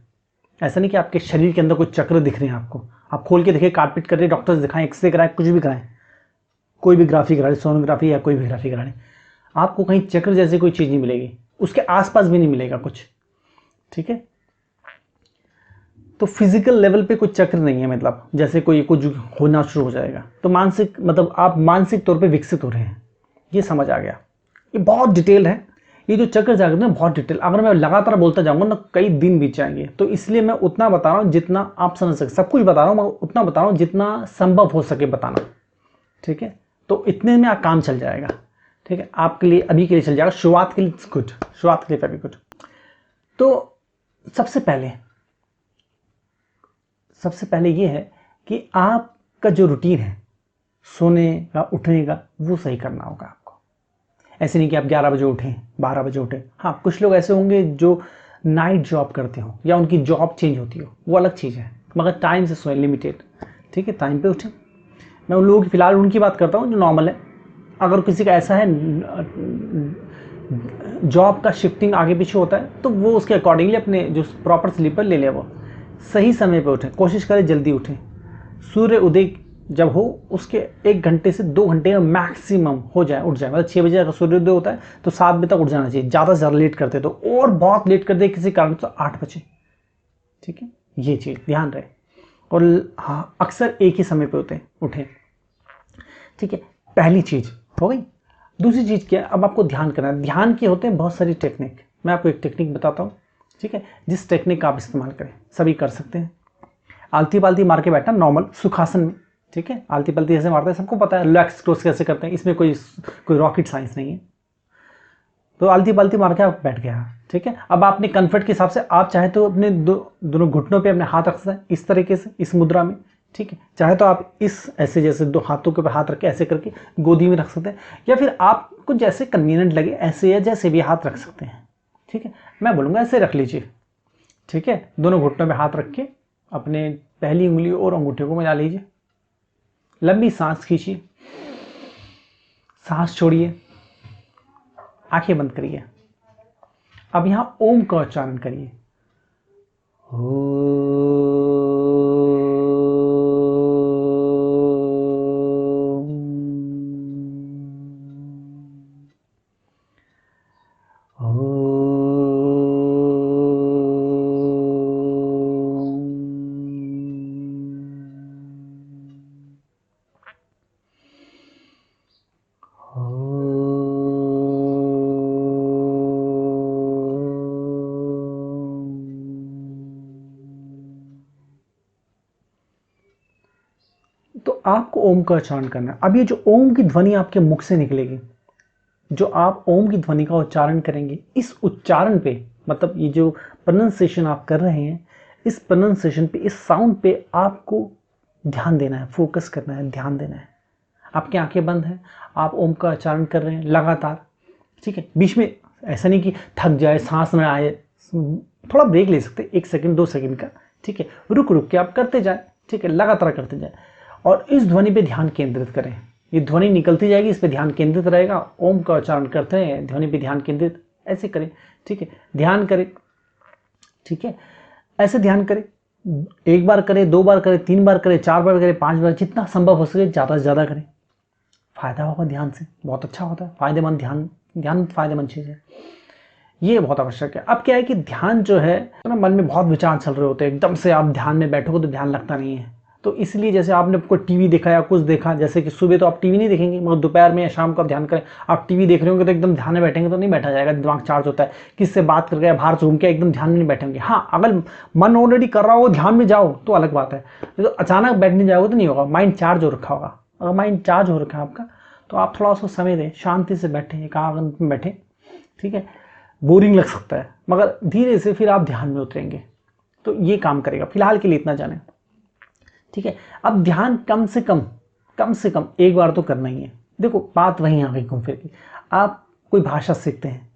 ऐसा नहीं कि आपके शरीर के अंदर कुछ चक्र दिख रहे हैं आपको, आप खोल के देखिए, काटपीट कर रहे, डॉक्टर्स दिखाएं, एक्सरे कराएं, कुछ भी कराएं, कोई भी ग्राफी करा लें, सोनोग्राफी या कोई भी ग्राफी करा लें, आपको कहीं चक्र जैसी कोई चीज नहीं मिलेगी, उसके आसपास भी नहीं मिलेगा कुछ, ठीक है। तो फिजिकल लेवल पे कोई चक्र नहीं है, मतलब जैसे कोई कुछ होना शुरू हो जाएगा, तो मानसिक, मतलब आप मानसिक तौर पे विकसित हो रहे हैं, ये समझ आ गया। ये बहुत डिटेल है, ये जो चक्र जागृत है बहुत डिटेल, अगर मैं लगातार बोलता जाऊंगा ना कई दिन बीत जाएंगे। तो इसलिए मैं उतना बता रहा हूँ जितना आप समझ सके, सब कुछ बता रहा हूँ मैं, उतना बता रहा हूँ जितना संभव हो सके बताना, ठीक है। तो इतने में आप काम चल जाएगा, ठीक है, आपके लिए, अभी के लिए चल जाएगा, शुरुआत के लिए गुड, शुरुआत के लिए वेरी गुड। तो सबसे पहले ये है कि आपका जो रूटीन है सोने का, उठने का, वो सही करना होगा आपको। ऐसे नहीं कि आप 11 बजे उठें, 12 बजे उठें। हाँ, कुछ लोग ऐसे होंगे जो नाइट जॉब करते हो या उनकी जॉब चेंज होती हो, वो अलग चीज़ है, मगर टाइम से सोए, लिमिटेड, ठीक है, टाइम पे उठें। मैं उन लोगों की, फिलहाल उनकी बात करता हूँ जो नॉर्मल है। अगर किसी का ऐसा है जॉब का शिफ्टिंग आगे पीछे होता है, तो वो उसके अकॉर्डिंगली अपने जो प्रॉपर स्लीपर ले ले, वो सही समय पे उठें, कोशिश करें जल्दी उठें। सूर्य उदय जब हो उसके 1 घंटे से 2 घंटे में मैक्सिमम हो जाए, उठ जाए। मतलब 6 बजे अगर सूर्योदय होता है तो 7 बजे तक उठ जाना चाहिए, ज़्यादा से ज़्यादा लेट करते तो, और बहुत लेट कर दे किसी कारण तो 8 बजे, ठीक है, ये चीज़ ध्यान रहे। और हाँ, अक्सर एक ही समय पे उठें, ठीक है, पहली चीज़ हो गई। दूसरी चीज़ क्या है, अब आपको ध्यान करना है। ध्यान के होते हैं बहुत सारी टेक्निक, मैं आपको एक टेक्निक बताता हूँ, ठीक है, जिस टेक्निक का आप इस्तेमाल करें, सभी कर सकते हैं। आलती पालती मार के बैठना, नॉर्मल सुखासन में, ठीक है, आलती पलती ऐसे मारते हैं, सबको पता है, रिलैक्स क्रोस कैसे करते हैं, इसमें कोई रॉकेट साइंस नहीं है। तो आलती पालती मार के आप बैठ गया, ठीक है। अब आपने कंफर्ट के हिसाब से आप चाहे तो अपने दोनों घुटनों पे अपने हाथ रख सकते हैं, इस तरीके से, इस मुद्रा में, ठीक है। चाहे तो आप इस ऐसे, जैसे 2 हाथों के ऊपर हाथ रख के ऐसे करके गोदी में रख सकते हैं, या फिर आपको जैसे कन्वीनियंट लगे ऐसे या जैसे भी हाथ रख सकते हैं, ठीक है। मैं बोलूँगा ऐसे रख लीजिए, ठीक है। दोनों घुटनों में हाथ रख के अपने पहली उंगली और अंगूठे को मिला लीजिए, लंबी सांस खींचिए, सांस छोड़िए, आंखें बंद करिए। अब यहां ओम का उच्चारण करिए, तो आपको ओम का उच्चारण करना है। अब ये जो ओम की ध्वनि आपके मुख से निकलेगी, जो आप ओम की ध्वनि का उच्चारण करेंगे, इस उच्चारण पे, मतलब ये जो प्रोनाउंसिएशन आप कर रहे हैं, इस प्रोनाउंसिएशन पे, इस साउंड पे आपको ध्यान देना है, फोकस करना है, ध्यान देना है। आपकी आंखें बंद हैं, आप ओम का उच्चारण कर रहे हैं लगातार, ठीक है। बीच में ऐसा नहीं कि थक जाए, सांस ना आए, थोड़ा ब्रेक ले सकते हैं, 1 सेकंड 2 सेकंड का, ठीक है। रुक रुक के आप करते जाए, ठीक है, लगातार करते जाए और इस ध्वनि पे ध्यान केंद्रित करें। ये ध्वनि निकलती जाएगी, इस पे ध्यान केंद्रित रहेगा। ओम का उच्चारण करते हैं, ध्वनि पे ध्यान केंद्रित ऐसे करें, ठीक है। ध्यान करें, ठीक है, ऐसे ध्यान करें। 1 बार करें, 2 बार करें, 3 बार करें, 4 बार करें, 5 बार, जितना संभव हो सके ज़्यादा से ज़्यादा करें। फायदा होगा ध्यान से, बहुत अच्छा होता है, फायदेमंद। ध्यान फायदेमंद चीज़ है, ये बहुत आवश्यक है। अब क्या है कि ध्यान जो है तो ना, मन में बहुत विचार चल रहे होते हैं, एकदम से आप ध्यान में बैठोगे तो ध्यान लगता नहीं है। तो इसलिए जैसे आपने कोई टीवी देखा या कुछ देखा, जैसे कि सुबह तो आप टीवी नहीं देखेंगे, मगर दोपहर में या शाम को आप ध्यान करें। आप टीवी देख रहे होंगे तो एकदम ध्यान में बैठेंगे तो नहीं बैठा जाएगा, दिमाग चार्ज होता है, किससे बात करके या बाहर से घूम के एकदम ध्यान में नहीं बैठेंगे। हाँ, अगर मन ऑलरेडी कर रहा हो, ध्यान में जाओ तो अलग बात है। तो अचानक बैठने जाओगे तो नहीं होगा, माइंड चार्ज हो रखा होगा। अगर माइंड चार्ज हो रखा है आपका तो आप थोड़ा उसको समय दें, शांति से बैठे, एकाग्र में बैठे, ठीक है। बोरिंग लग सकता है मगर धीरे से फिर आप ध्यान में उतरेंगे तो ये काम करेगा। फिलहाल के लिए इतना जाने, ठीक है। अब ध्यान कम से कम 1 बार तो करना ही है। देखो बात वहीं आ गई घूम फिर के, आप कोई भाषा सीखते हैं,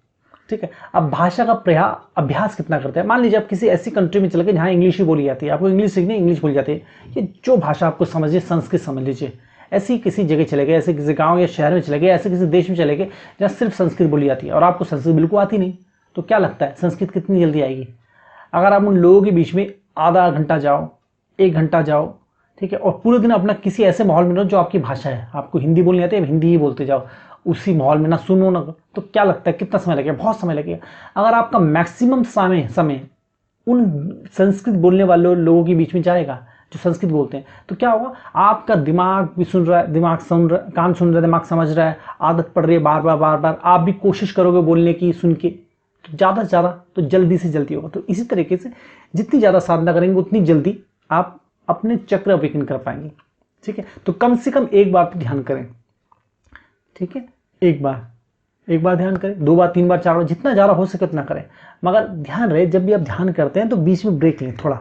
ठीक है। अब भाषा का अभ्यास कितना करते हैं। मान लीजिए आप किसी ऐसी कंट्री में चले गए जहाँ इंग्लिश ही बोली जाती है, आपको इंग्लिश सीखनी, इंग्लिश बोली जाती है, ये जो भाषा आपको समझिए, संस्कृत समझ लीजिए। ऐसी किसी जगह चले गए, ऐसे किसी गांव या शहर में चले गए, ऐसे किसी देश में चले गए जहाँ सिर्फ संस्कृत बोली जाती है और आपको संस्कृत बिल्कुल आती नहीं, तो क्या लगता है संस्कृत कितनी जल्दी आएगी। अगर आप उन लोगों के बीच में आधा घंटा जाओ, 1 घंटा जाओ, ठीक है, और पूरे दिन अपना किसी ऐसे माहौल में रहो जो आपकी भाषा है, आपको हिंदी बोलनी आती है, हिंदी ही बोलते जाओ, उसी माहौल में ना सुनो ना, तो क्या लगता है कितना समय लगेगा, बहुत समय लगेगा। अगर आपका मैक्सिमम समय उन संस्कृत बोलने वाले लोगों के बीच में जाएगा जो संस्कृत बोलते हैं, तो क्या होगा, आपका दिमाग भी सुन रहा है, कान सुन रहा है, दिमाग समझ रहा है, आदत पड़ रही है बार बार, आप भी कोशिश करोगे बोलने की, सुन के, तो ज़्यादा से ज़्यादा तो जल्दी से जल्दी होगा। तो इसी तरीके से जितनी ज़्यादा साधना करेंगे उतनी जल्दी आप अपने चक्र अवेकन कर पाएंगे, ठीक है। तो कम से कम 1 बार तो ध्यान करें, ठीक है। 1 बार ध्यान करें, 2 बार, 3 बार, 4 बार, जितना ज़्यादा हो सके उतना करें। मगर ध्यान रहे जब भी आप ध्यान करते हैं तो बीच में ब्रेक लें थोड़ा,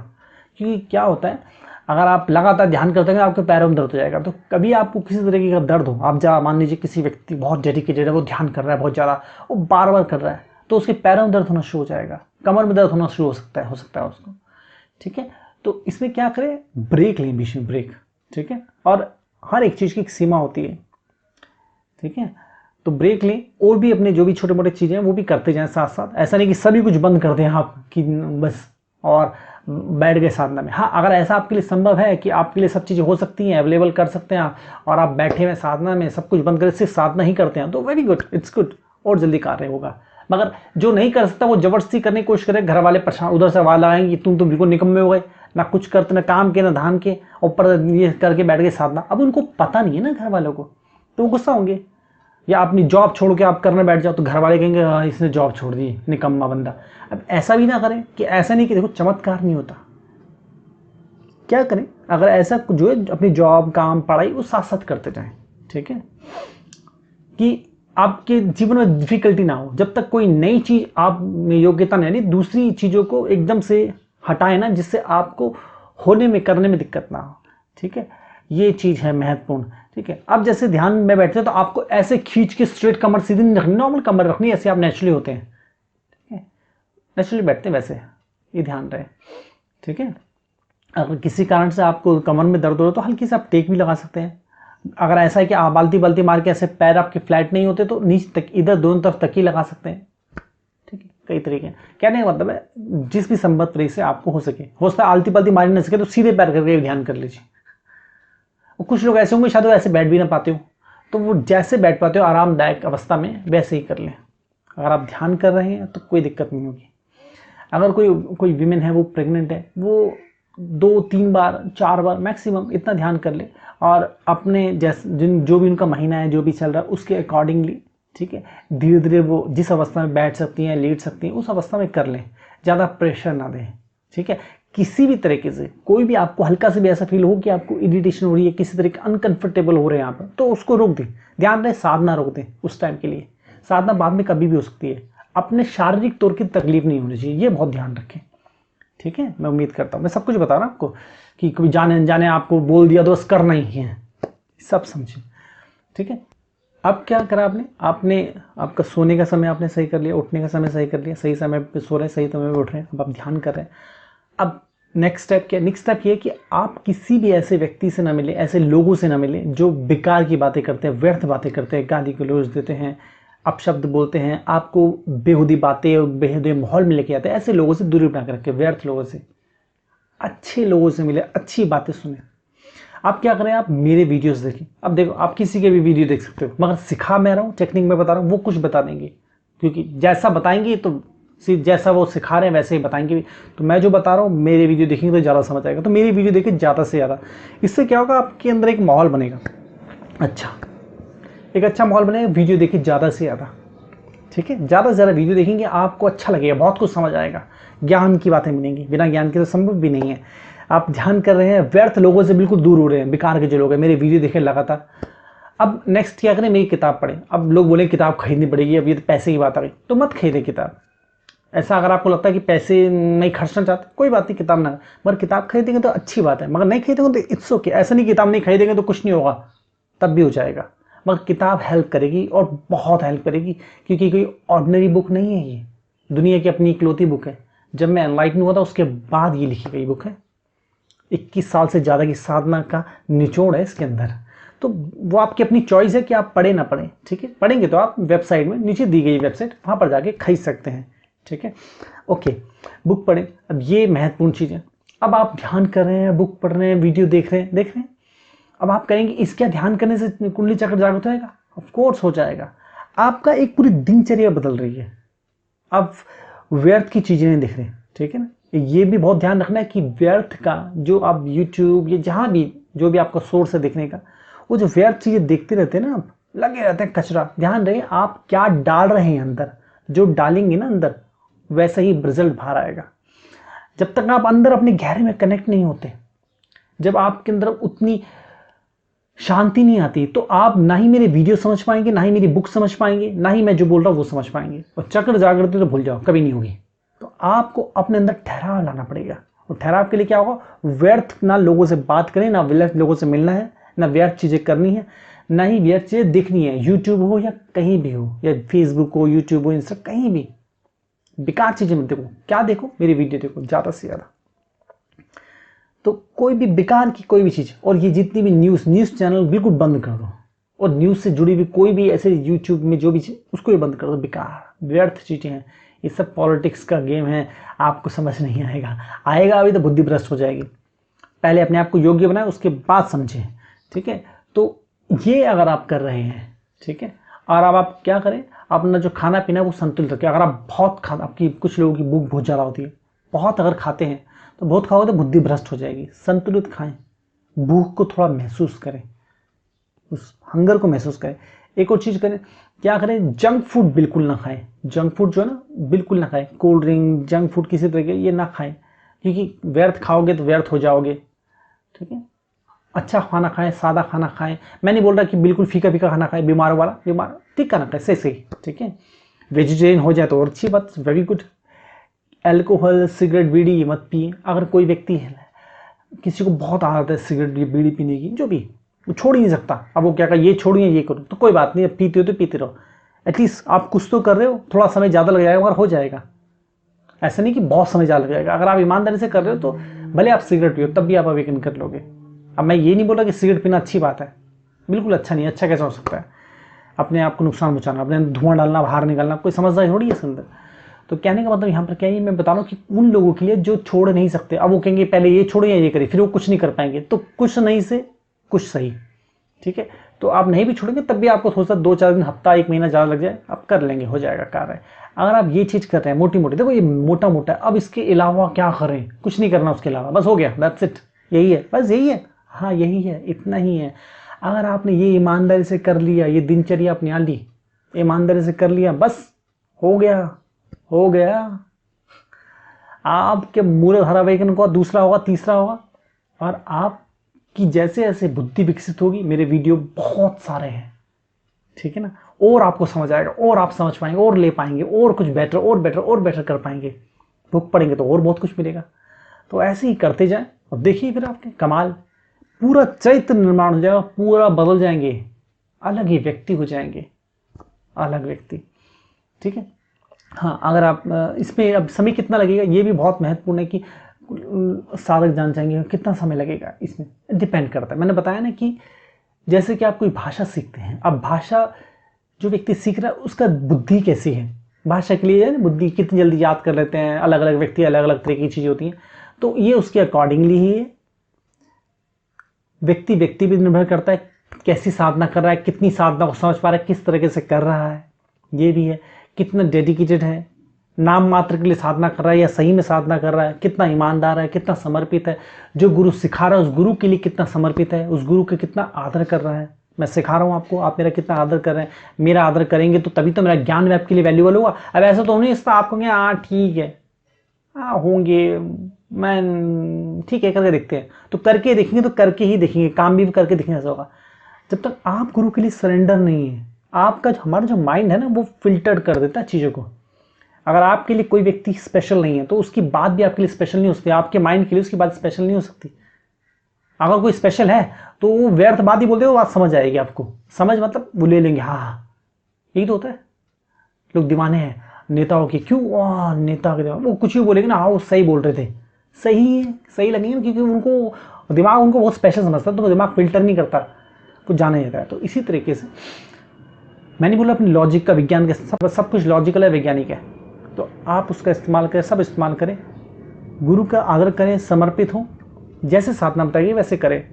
क्योंकि क्या होता है, अगर आप लगातार ध्यान करते हैं आपके पैरों में दर्द हो जाएगा। तो कभी आपको किसी तरीके का दर्द हो, आप मान लीजिए किसी व्यक्ति बहुत डेडिकेटेड है, वो ध्यान कर रहा है बहुत ज़्यादा, वो बार बार कर रहा है, तो उसके पैरों में दर्द होना शुरू हो जाएगा, कमर में दर्द होना शुरू हो सकता है उसको, ठीक है। तो इसमें क्या करें, ब्रेक लें, बीच में ब्रेक, ठीक है। और हर एक चीज़ की एक सीमा होती है, ठीक है। तो ब्रेक लें और भी अपने जो भी छोटे मोटे चीज़ें हैं वो भी करते जाएं साथ साथ। ऐसा नहीं कि सभी कुछ बंद कर दें आप कि बस और बैठ गए साधना में। हाँ, अगर ऐसा आपके लिए संभव है कि आपके लिए सब चीज़ें हो सकती हैं, अवेलेबल कर सकते हैं आप, और आप बैठे हुए साधना में सब कुछ बंद कर सिर्फ साधना ही करते हैं, तो वेरी गुड, इट्स गुड, और जल्दी कार्य होगा। मगर जो नहीं कर सकता वो जबरदस्ती करने की कोशिश करे, घर वाले परेशान, उधर से आवाज आएंगे तुम तो बिल्कुल निकम्मे हो गए, ना कुछ करते, ना काम के, ना धान के, ऊपर ये करके बैठ गए साधना। अब उनको पता नहीं है ना घर वालों को, तो वो गुस्सा होंगे। या अपनी जॉब छोड़ के आप करने बैठ जाओ तो घर वाले कहेंगे हाँ इसने जॉब छोड़ दी, निकम्मा बंदा। अब ऐसा भी ना करें कि ऐसा नहीं कि देखो चमत्कार नहीं होता, क्या करें, अगर ऐसा जो है अपनी जॉब, काम, पढ़ाई वो साथ साथ करते जाएं, ठीक है, कि आपके जीवन में डिफिकल्टी ना हो। जब तक कोई नई चीज आप में योग्यता नहीं, दूसरी चीजों को एकदम से हटाए ना, जिससे आपको होने में, करने में दिक्कत ना हो, ठीक है। ये चीज है महत्वपूर्ण, ठीक है। अब जैसे ध्यान में बैठते हैं तो आपको ऐसे खींच के स्ट्रेट कमर सीधी नहीं रखनी, नॉर्मल कमर रखनी, ऐसे आप नेचुरली होते हैं, ठीक है, नेचुरली बैठते हैं वैसे, ये ध्यान रहे, ठीक है। अगर किसी कारण से आपको कमर में दर्द हो रहा है तो हल्की से आप टेक भी लगा सकते हैं। अगर ऐसा है कि आप बाल्टी मार के ऐसे पैर आपके फ्लैट नहीं होते तो नीचे तक, इधर दोनों तरफ तक ही लगा सकते हैं, ठीक है। कई तरीके हैं, कहने का मतलब है जिस भी संभव तरीके से आपको हो सके, हो सकता है आलती पलती मार नहीं सके तो सीधे पैर करके ध्यान कर लीजिए। कुछ लोग ऐसे होंगे शायद वो ऐसे बैठ भी ना पाते हो, तो वो जैसे बैठ पाते हो आरामदायक अवस्था में वैसे ही कर लें। अगर आप ध्यान कर रहे हैं तो कोई दिक्कत नहीं होगी। अगर कोई विमेन है, वो प्रेग्नेंट है, वो 2-3 बार 4 बार मैक्सिमम इतना ध्यान कर ले, और अपने जैसे जो भी उनका महीना है, जो भी चल रहा है उसके अकॉर्डिंगली, ठीक है, धीरे धीरे वो जिस अवस्था में बैठ सकती हैं, लेट सकती हैं, उस अवस्था में कर लें, ज़्यादा प्रेशर ना दें, ठीक है। किसी भी तरीके से कोई भी आपको हल्का से भी ऐसा फील हो कि आपको इरिटेशन हो रही है, किसी तरह के अनकंफर्टेबल हो रहे हैं यहाँ पर, तो उसको रोक दें। ध्यान रहे साधना रोक दें उस टाइम के लिए, साधना बाद में कभी भी हो सकती है। अपने शारीरिक तौर की तकलीफ नहीं होनी चाहिए, ये बहुत ध्यान रखें, ठीक है। मैं उम्मीद करता हूँ, मैं सब कुछ बता रहा हूँ आपको कि कभी जाने अनजाने आपको बोल दिया तो बस करना ही है, सब समझें, ठीक है। अब क्या करा आपने, आपका सोने का समय आपने सही कर लिया, उठने का समय सही कर लिया, सही समय पे सो रहे हैं, सही समय पे उठ रहे हैं, अब आप ध्यान कर रहे हैं। अब नेक्स्ट स्टेप क्या, नेक्स्ट स्टेप ये है कि आप किसी भी ऐसे व्यक्ति से ना मिले, ऐसे लोगों से ना मिले जो बेकार की बातें करते हैं, व्यर्थ बातें करते हैं, गाली गलौज देते हैं, अपशब्द बोलते हैं, आपको बेहुदी बातें और बेहुदे माहौल में लेके आते हैं। ऐसे लोगों से दूरी बना के रखें, व्यर्थ लोगों से। अच्छे लोगों से मिले, अच्छी बातें सुने। आप क्या करें, आप मेरे वीडियोस देखें। अब देखो, आप किसी के भी वीडियो देख सकते हो, मगर सिखा मैं रहा हूँ, टेक्निक में बता रहा हूँ, वो कुछ बता देंगे, क्योंकि जैसा बताएंगे तो जैसा वो सिखा रहे हैं वैसे ही बताएंगे भी। तो मैं जो बता रहा हूँ, मेरे वीडियो देखेंगे तो ज़्यादा समझ आएगा। तो मेरी वीडियो देखिए ज़्यादा से ज़्यादा। इससे क्या होगा, आपके अंदर एक माहौल बनेगा, अच्छा एक अच्छा माहौल बनेगा। वीडियो देखिए ज़्यादा से ज़्यादा, ठीक है। ज़्यादा से ज़्यादा वीडियो देखेंगे, आपको अच्छा लगेगा, बहुत कुछ समझ आएगा, ज्ञान की बातें मिलेंगी। बिना ज्ञान के तो संभव भी नहीं है। आप ध्यान कर रहे हैं, व्यर्थ लोगों से बिल्कुल दूर हो रहे हैं, बेकार के जो लोग हैं, मेरे वीडियो देखें लगातार। अब नेक्स्ट क्या करें, मेरी किताब पढ़ें। अब लोग बोले किताब खरीदनी पड़ेगी, अब ये तो पैसे की बात आ गई, तो मत खरीदें किताब। ऐसा अगर आपको लगता है कि पैसे नहीं खर्चना चाहते, कोई बात नहीं, किताब ना, मगर किताब खरीदेंगे तो अच्छी बात है, मगर नहीं खरीदेंगे तो इट्स ओके। ऐसा नहीं किताब नहीं खरीदेंगे तो कुछ नहीं होगा, तब भी हो जाएगा। मगर किताब हेल्प करेगी और बहुत हेल्प करेगी, क्योंकि कोई ऑर्डिनरी बुक नहीं है, ये दुनिया की अपनी इकलौती बुक है। जब मैं एनलाइटन हुआ था उसके बाद ये लिखी गई बुक है। 21 साल से ज़्यादा की साधना का निचोड़ है इसके अंदर। तो वो आपकी अपनी चॉइस है कि आप पढ़ें ना पढ़ें, ठीक है। पढ़ेंगे तो आप वेबसाइट में नीचे दी गई वेबसाइट, वहाँ पर जाके खरीद सकते हैं, ठीक है। ओके, बुक पढ़ें। अब ये महत्वपूर्ण चीज़ है। अब आप ध्यान कर रहे हैं, बुक पढ़ रहे हैं, वीडियो देख रहे हैं। अब आप कहेंगे इसका ध्यान करने से कुंडली चक्र जागृत होएगा? ऑफ कोर्स हो जाएगा। आपका एक पूरी दिनचर्या बदल रही है। अब व्यर्थ की चीज़ें नहीं दिख रही, ठीक है ना। ये भी बहुत ध्यान रखना है कि व्यर्थ का जो आप यूट्यूब या जहाँ भी जो भी आपका सोर्स है देखने का, वो जो व्यर्थ चीज़ें देखते रहते हैं ना, आप लगे रहते हैं कचरा। ध्यान रहे आप क्या डाल रहे हैं अंदर। जो डालेंगे ना अंदर, वैसा ही रिजल्ट बाहर आएगा। जब तक आप अंदर अपने गहरे में कनेक्ट नहीं होते, जब आपके अंदर उतनी शांति नहीं आती, तो आप ना ही मेरे वीडियो समझ पाएंगे, ना ही मेरी बुक समझ पाएंगे, ना ही मैं जो बोल रहा हूँ वो समझ पाएंगे। और चक्र जागृति तो भूल जाओ, कभी नहीं होगी। तो आपको अपने अंदर ठहराव लाना पड़ेगा। और ठहराव के लिए क्या होगा, व्यर्थ ना लोगों से बात करें, ना व्यर्थ लोगों से मिलना है, ना व्यर्थ चीज़ें करनी है, ना ही व्यर्थ चीज़ें दिखनी है। यूट्यूब हो या कहीं भी हो, या फेसबुक हो, यूट्यूब हो, इंस्टा, कहीं भी बेकार चीज़ें मत देखो। क्या देखो, मेरी वीडियो देखो ज़्यादा से ज़्यादा। तो कोई भी बेकार की कोई भी चीज़, और ये जितनी भी न्यूज़ चैनल बिल्कुल बंद कर दो। और न्यूज़ से जुड़ी हुई कोई भी ऐसे यूट्यूब में जो भी चीज़, उसको भी बंद कर दो। बेकार व्यर्थ चीज़ें हैं, ये सब पॉलिटिक्स का गेम है, आपको समझ नहीं आएगा अभी तो बुद्धि भ्रष्ट हो जाएगी। पहले अपने आप को योग्य बनाए, उसके बाद समझें, ठीक है। तो ये अगर आप कर रहे हैं, ठीक है। और अब आप क्या करें, अपना जो खाना पीना है वो संतुलित रखें। अगर आप बहुत आपकी कुछ लोगों की भूख बहुत ज़्यादा होती है, बहुत अगर खाते हैं तो बहुत खाओगे तो बुद्धि भ्रष्ट हो जाएगी। संतुलित खाएं, भूख को थोड़ा महसूस करें, उस हंगर को महसूस करें। एक और चीज़ करें, क्या करें, जंक फूड बिल्कुल ना खाएं। जंक फूड जो है ना, बिल्कुल ना खाएं। कोल्ड ड्रिंक, जंक फूड किसी तरह के ये ना खाएं, क्योंकि व्यर्थ खाओगे तो व्यर्थ हो जाओगे, ठीक है। अच्छा खाना खाएं, सादा खाना खाएं। मैं नहीं बोल रहा कि बिल्कुल फीका फीका खाना खाएं, बीमार ठीक खाना खाएं, सही, ठीक है। वेजिटेरियन हो जाए तो और अच्छी बात, वेरी गुड। अल्कोहल, सिगरेट, बीड़ी ये मत पिए। अगर कोई व्यक्ति है, किसी को बहुत आदत है सिगरेट बीड़ी पीने की, जो भी वो छोड़ ही नहीं सकता, अब वो क्या कहा ये छोड़िए ये करो, तो कोई बात नहीं, अब पीते हो तो पीते रहो। एटलीस्ट आप कुछ तो कर रहे हो, थोड़ा समय ज़्यादा लग जाएगा मगर हो जाएगा। ऐसा नहीं कि बहुत समय ज़्यादा लग जाएगा। अगर आप ईमानदारी से कर रहे हो तो भले आप सिगरेट पियो, तब भी आप अवेकन कर लोगे। अब मैं ये नहीं बोल रहा कि सिगरेट पीना अच्छी बात है, बिल्कुल अच्छा नहीं, अच्छा कैसा हो सकता है। अपने आप को नुकसान पहुँचाना, अपने धुआं डालना, बाहर निकालना, कोई समझदारी थोड़ी है इसके अंदर। तो कहने का मतलब यहाँ पर क्या है, मैं बता रहा हूँ कि उन लोगों के लिए जो छोड़ नहीं सकते, अब वो कहेंगे पहले ये छोड़े या ये करें, फिर वो कुछ नहीं कर पाएंगे। तो कुछ नहीं से कुछ सही, ठीक है। तो आप नहीं भी छोड़ेंगे तब भी आपको थोड़ा सा 2-4 दिन, हफ्ता, 1 महीना ज़्यादा लग जाए, आप कर लेंगे, हो जाएगा कार्य। अगर आप ये चीज़ कर रहे हैं मोटी मोटी, देखो ये मोटा मोटा, अब इसके अलावा क्या करें, कुछ नहीं करना उसके अलावा, बस हो गया, दैट्स इट, यही है, बस यही है, हाँ यही है, इतना ही है। अगर आपने ये ईमानदारी से कर लिया, ये दिनचर्या अपनी ली, ईमानदारी से कर लिया, बस हो गया। आपके मूल धारावाहिकन को दूसरा होगा, तीसरा होगा, और आपकी जैसे जैसे बुद्धि विकसित होगी, मेरे वीडियो बहुत सारे हैं, ठीक है ना, और आपको समझ आएगा, और आप समझ पाएंगे, और ले पाएंगे, और कुछ बेटर और बेटर कर पाएंगे। बुक पढ़ेंगे तो और बहुत कुछ मिलेगा। तो ऐसे ही करते जाएं और देखिए फिर आपके कमाल, पूरा चरित्र निर्माण हो जाएगा, पूरा बदल जाएंगे। अलग ही व्यक्ति हो जाएंगे, अलग व्यक्ति। ठीक है। हाँ, अगर आप इसमें अब समय कितना लगेगा ये भी बहुत महत्वपूर्ण है कि साधक जान चाहेंगे कितना समय लगेगा, इसमें डिपेंड करता है। मैंने बताया ना कि जैसे कि आप कोई भाषा सीखते हैं, अब भाषा जो व्यक्ति सीख रहा है उसका बुद्धि कैसी है, भाषा के लिए बुद्धि कितनी जल्दी याद कर लेते हैं, अलग अलग व्यक्ति अलग अलग तरह की चीज़ें होती हैं, तो ये उसके अकॉर्डिंगली ही है। व्यक्ति व्यक्ति भी निर्भर करता है कैसी साधना कर रहा है, कितनी साधना को समझ पा रहा है, किस तरीके से कर रहा है, ये भी है। कितना डेडिकेटेड है, नाम मात्र के लिए साधना कर रहा है या सही में साधना कर रहा है, कितना ईमानदार है, कितना समर्पित है, जो गुरु सिखा रहा है उस गुरु के लिए कितना समर्पित है, उस गुरु का कितना आदर कर रहा है। मैं सिखा रहा हूँ आपको, आप मेरा कितना आदर कर रहे हैं, मेरा आदर करेंगे तो तभी तो मेरा ज्ञान भी आपके लिए वैल्यूबल होगा। अब ऐसा तो नहीं इसका आपको क्या, हाँ ठीक है, हाँ होंगे, मैं ठीक है करके देखते हैं, तो करके देखेंगे तो करके ही देखेंगे, काम भी करके देखेंगे ऐसा होगा। जब तक आप गुरु के लिए सरेंडर नहीं है, आपका हमारा जो माइंड है ना वो फिल्टर कर देता है चीज़ों को। अगर आपके लिए कोई व्यक्ति स्पेशल नहीं है तो उसकी बात भी आपके लिए स्पेशल नहीं हो सकती, आपके माइंड के लिए उसकी बात स्पेशल नहीं हो सकती। अगर कोई स्पेशल है तो वो व्यर्थ बात ही बोलते हो, बात समझ आएगी आपको, समझ मतलब वो ले लेंगे, हाँ यही तो होता है। लोग दीवाने हैं नेताओं के, क्यों नेता के दिमाग वो कुछ भी बोलेंगे ना, हाँ वो सही बोल रहे थे, सही लगेंगे, क्योंकि उनको दिमाग उनको बहुत स्पेशल समझता है, तो वो दिमाग फिल्टर नहीं करता, कुछ जाना जाता है। तो इसी तरीके से मैंने बोला अपनी लॉजिक का, विज्ञान का सब कुछ लॉजिकल है, वैज्ञानिक है, तो आप उसका इस्तेमाल करें, सब इस्तेमाल करें, गुरु का आदर करें, समर्पित हों, जैसे साधना बताइए वैसे करें।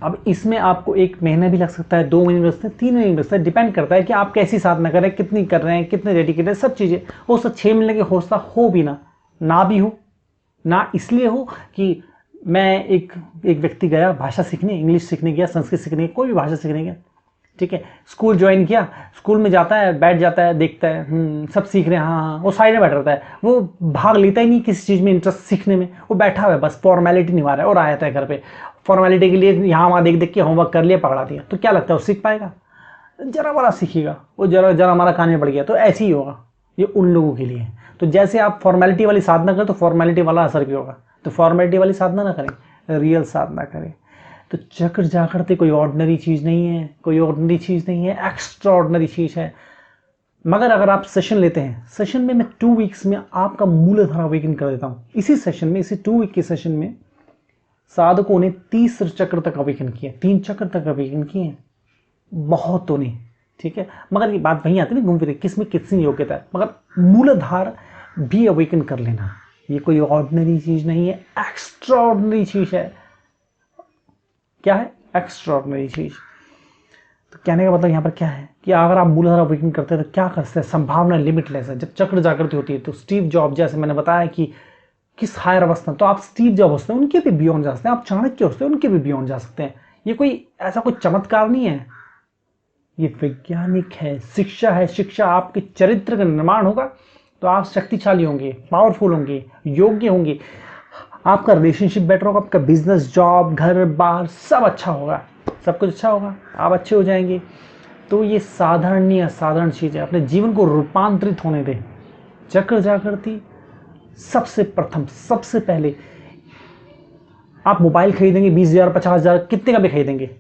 अब इसमें आपको 1 महीना भी लग सकता है, 2 महीने लग सकते हैं, 3 महीने लग सकता है, डिपेंड करता है कि आप कैसी साधना कर रहे हैं, कितनी कर रहे हैं, कितने डेडिकेटेड है, सब चीज़ें। हो सकता 6 महीने के होता हो भी ना भी हो, ना इसलिए हो कि मैं एक व्यक्ति गया भाषा सीखने, इंग्लिश सीखने गया, संस्कृत सीखने, कोई भी भाषा सीखने गया, ठीक है, स्कूल ज्वाइन किया, स्कूल में जाता है, बैठ जाता है, देखता है सब सीख रहे हैं, हाँ वो साइड में बैठ रहता है, वो भाग लेता ही नहीं किसी चीज़ में, इंटरेस्ट सीखने में, वो बैठा हुआ है बस फॉर्मेलिटी निभा रहा है, और आया था घर पे फॉर्मेलिटी के लिए यहाँ वहाँ देख के होमवर्क कर लिया, पकड़ा दिया, तो क्या लगता है वो सीख पाएगा? जरा बड़ा सीखेगा, वो जरा हमारा कान में पड़ गया। तो ऐसे ही होगा, ये उन लोगों के लिए। तो जैसे आप फॉर्मेलिटी वाली साधना करें तो फॉर्मेलिटी वाला असर भी होगा, तो फॉर्मेलिटी वाली साधना ना करें, रियल साधना करें। तो चक्र जागृति कोई ऑर्डिनरी चीज़ नहीं है, कोई ऑर्डिनरी चीज़ नहीं है, एक्स्ट्रा ऑर्डिनरी चीज़ है। मगर अगर आप सेशन लेते हैं, सेशन में मैं 2 वीक्स में आपका मूलधारा अवेकन कर देता हूँ। इसी सेशन में, इसी 2 वीक के सेशन में साधकों ने 30 चक्र तक अवेकन किए, 3 चक्र तक अवेकन किए, बहुत तो नहीं, ठीक है। मगर ये बात वहीं आती है ना घूम फिर, किसमें कितनी योग्यता है, मगर मूलधार भी अवेकन कर लेना, ये कोई ऑर्डिनरी चीज़ नहीं है, एक्स्ट्रा ऑर्डिनरी चीज़ है। क्या है? एक्स्ट्रा ऑर्डिनरी चीज़। तो कहने का मतलब यहाँ पर क्या है कि अगर आप मूलधारा अवेकन करते हैं तो क्या करते हैं, संभावना लिमिटलेस है। जब चक्र जागृति होती है तो स्टीव जॉब, जैसे मैंने बताया कि किस हायर अवस्था, तो आप स्टीव जॉब होते हैं उनके भी बियॉन्ड जा सकते हैं, आप चाणक्य होते हैं उनके भी बियॉन्ड जा सकते हैं। ये कोई ऐसा कोई चमत्कार नहीं है, ये वैज्ञानिक है, शिक्षा है। शिक्षा आपके चरित्र का निर्माण होगा तो आप शक्तिशाली होंगे, पावरफुल होंगे, योग्य होंगे, आपका रिलेशनशिप बेटर होगा, आपका बिजनेस, जॉब, घर बार सब अच्छा होगा, सब कुछ अच्छा होगा, आप अच्छे हो जाएंगे। तो ये साधारण नहीं, असाधारण चीज़ है। अपने जीवन को रूपांतरित होने दें। चक्र जागृति सबसे प्रथम, सबसे पहले आप मोबाइल खरीदेंगे 20,000 50,000 कितने का भी खरीदेंगे,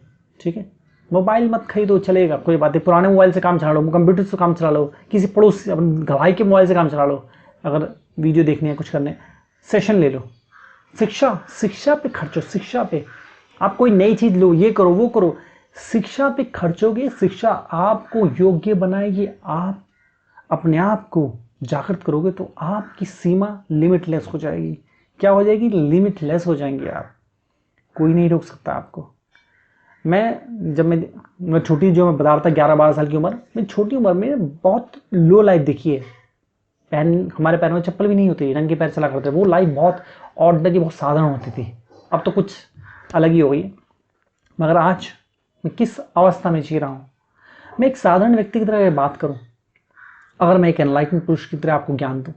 ठीक है, मोबाइल मत खरीदो, चलेगा, कोई बात नहीं, पुराने मोबाइल से काम चला लो, कंप्यूटर से काम चला लो, किसी पड़ोस भाई के मोबाइल से काम चला लो, अगर वीडियो देखनी है, कुछ करने, सेशन ले लो। शिक्षा पे खर्चो, शिक्षा पे आप कोई नई चीज़ लो, ये करो वो करो, शिक्षा पे खर्चोगे, शिक्षा आपको योग्य बनाएगी, आप अपने आप को जागृत करोगे तो आपकी सीमा लिमिटलेस हो जाएगी। क्या हो जाएगी? लिमिटलेस हो जाएंगे आप, कोई नहीं रोक सकता आपको। मैं छोटी, जो मैं बता रहा था 11-12 साल की उम्र, मैं छोटी उम्र में बहुत लो लाइफ देखी है। हमारे पैरों में चप्पल भी नहीं होती, नंगे पैर चला करते, वो लाइफ बहुत ऑर्डिनरी, बहुत साधारण होती थी। अब तो कुछ अलग ही हो गई। मगर आज मैं किस अवस्था में जी रहा हूँ, मैं एक साधारण व्यक्ति की तरह बात करूँ, अगर मैं एक एनलाइटमेंट पुरुष की तरह आपको ज्ञान दूँ,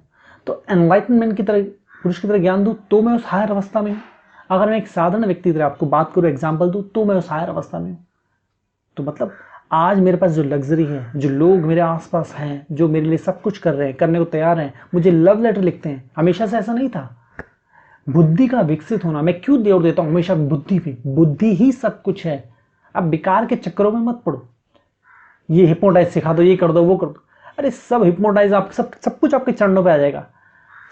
तो एनलाइटमेंट की तरह पुरुष की तरह ज्ञान दूँ तो मैं उस हायर अवस्था में हूँ। अगर मैं एक साधारण व्यक्ति की तरह आपको बात करूँ, एग्जाम्पल दूँ, तो मैं उस हायर अवस्था में हूँ। तो मतलब आज मेरे पास जो लग्जरी है, जो लोग मेरे आसपास हैं, जो मेरे लिए सब कुछ कर रहे हैं, करने को तैयार हैं, मुझे लव लेटर लिखते हैं, हमेशा से ऐसा नहीं था। बुद्धि का विकसित होना, मैं क्यों जोर देता हूँ हमेशा बुद्धि पे, बुद्धि ही सब कुछ है। अब बेकार के चक्करों में मत पड़ो, ये हिप्नोटाइज सिखा दो, ये कर दो, वो कर दो। अरे सब हिप्नोटाइज, आप सब कुछ आपके चरणों पे आ जाएगा।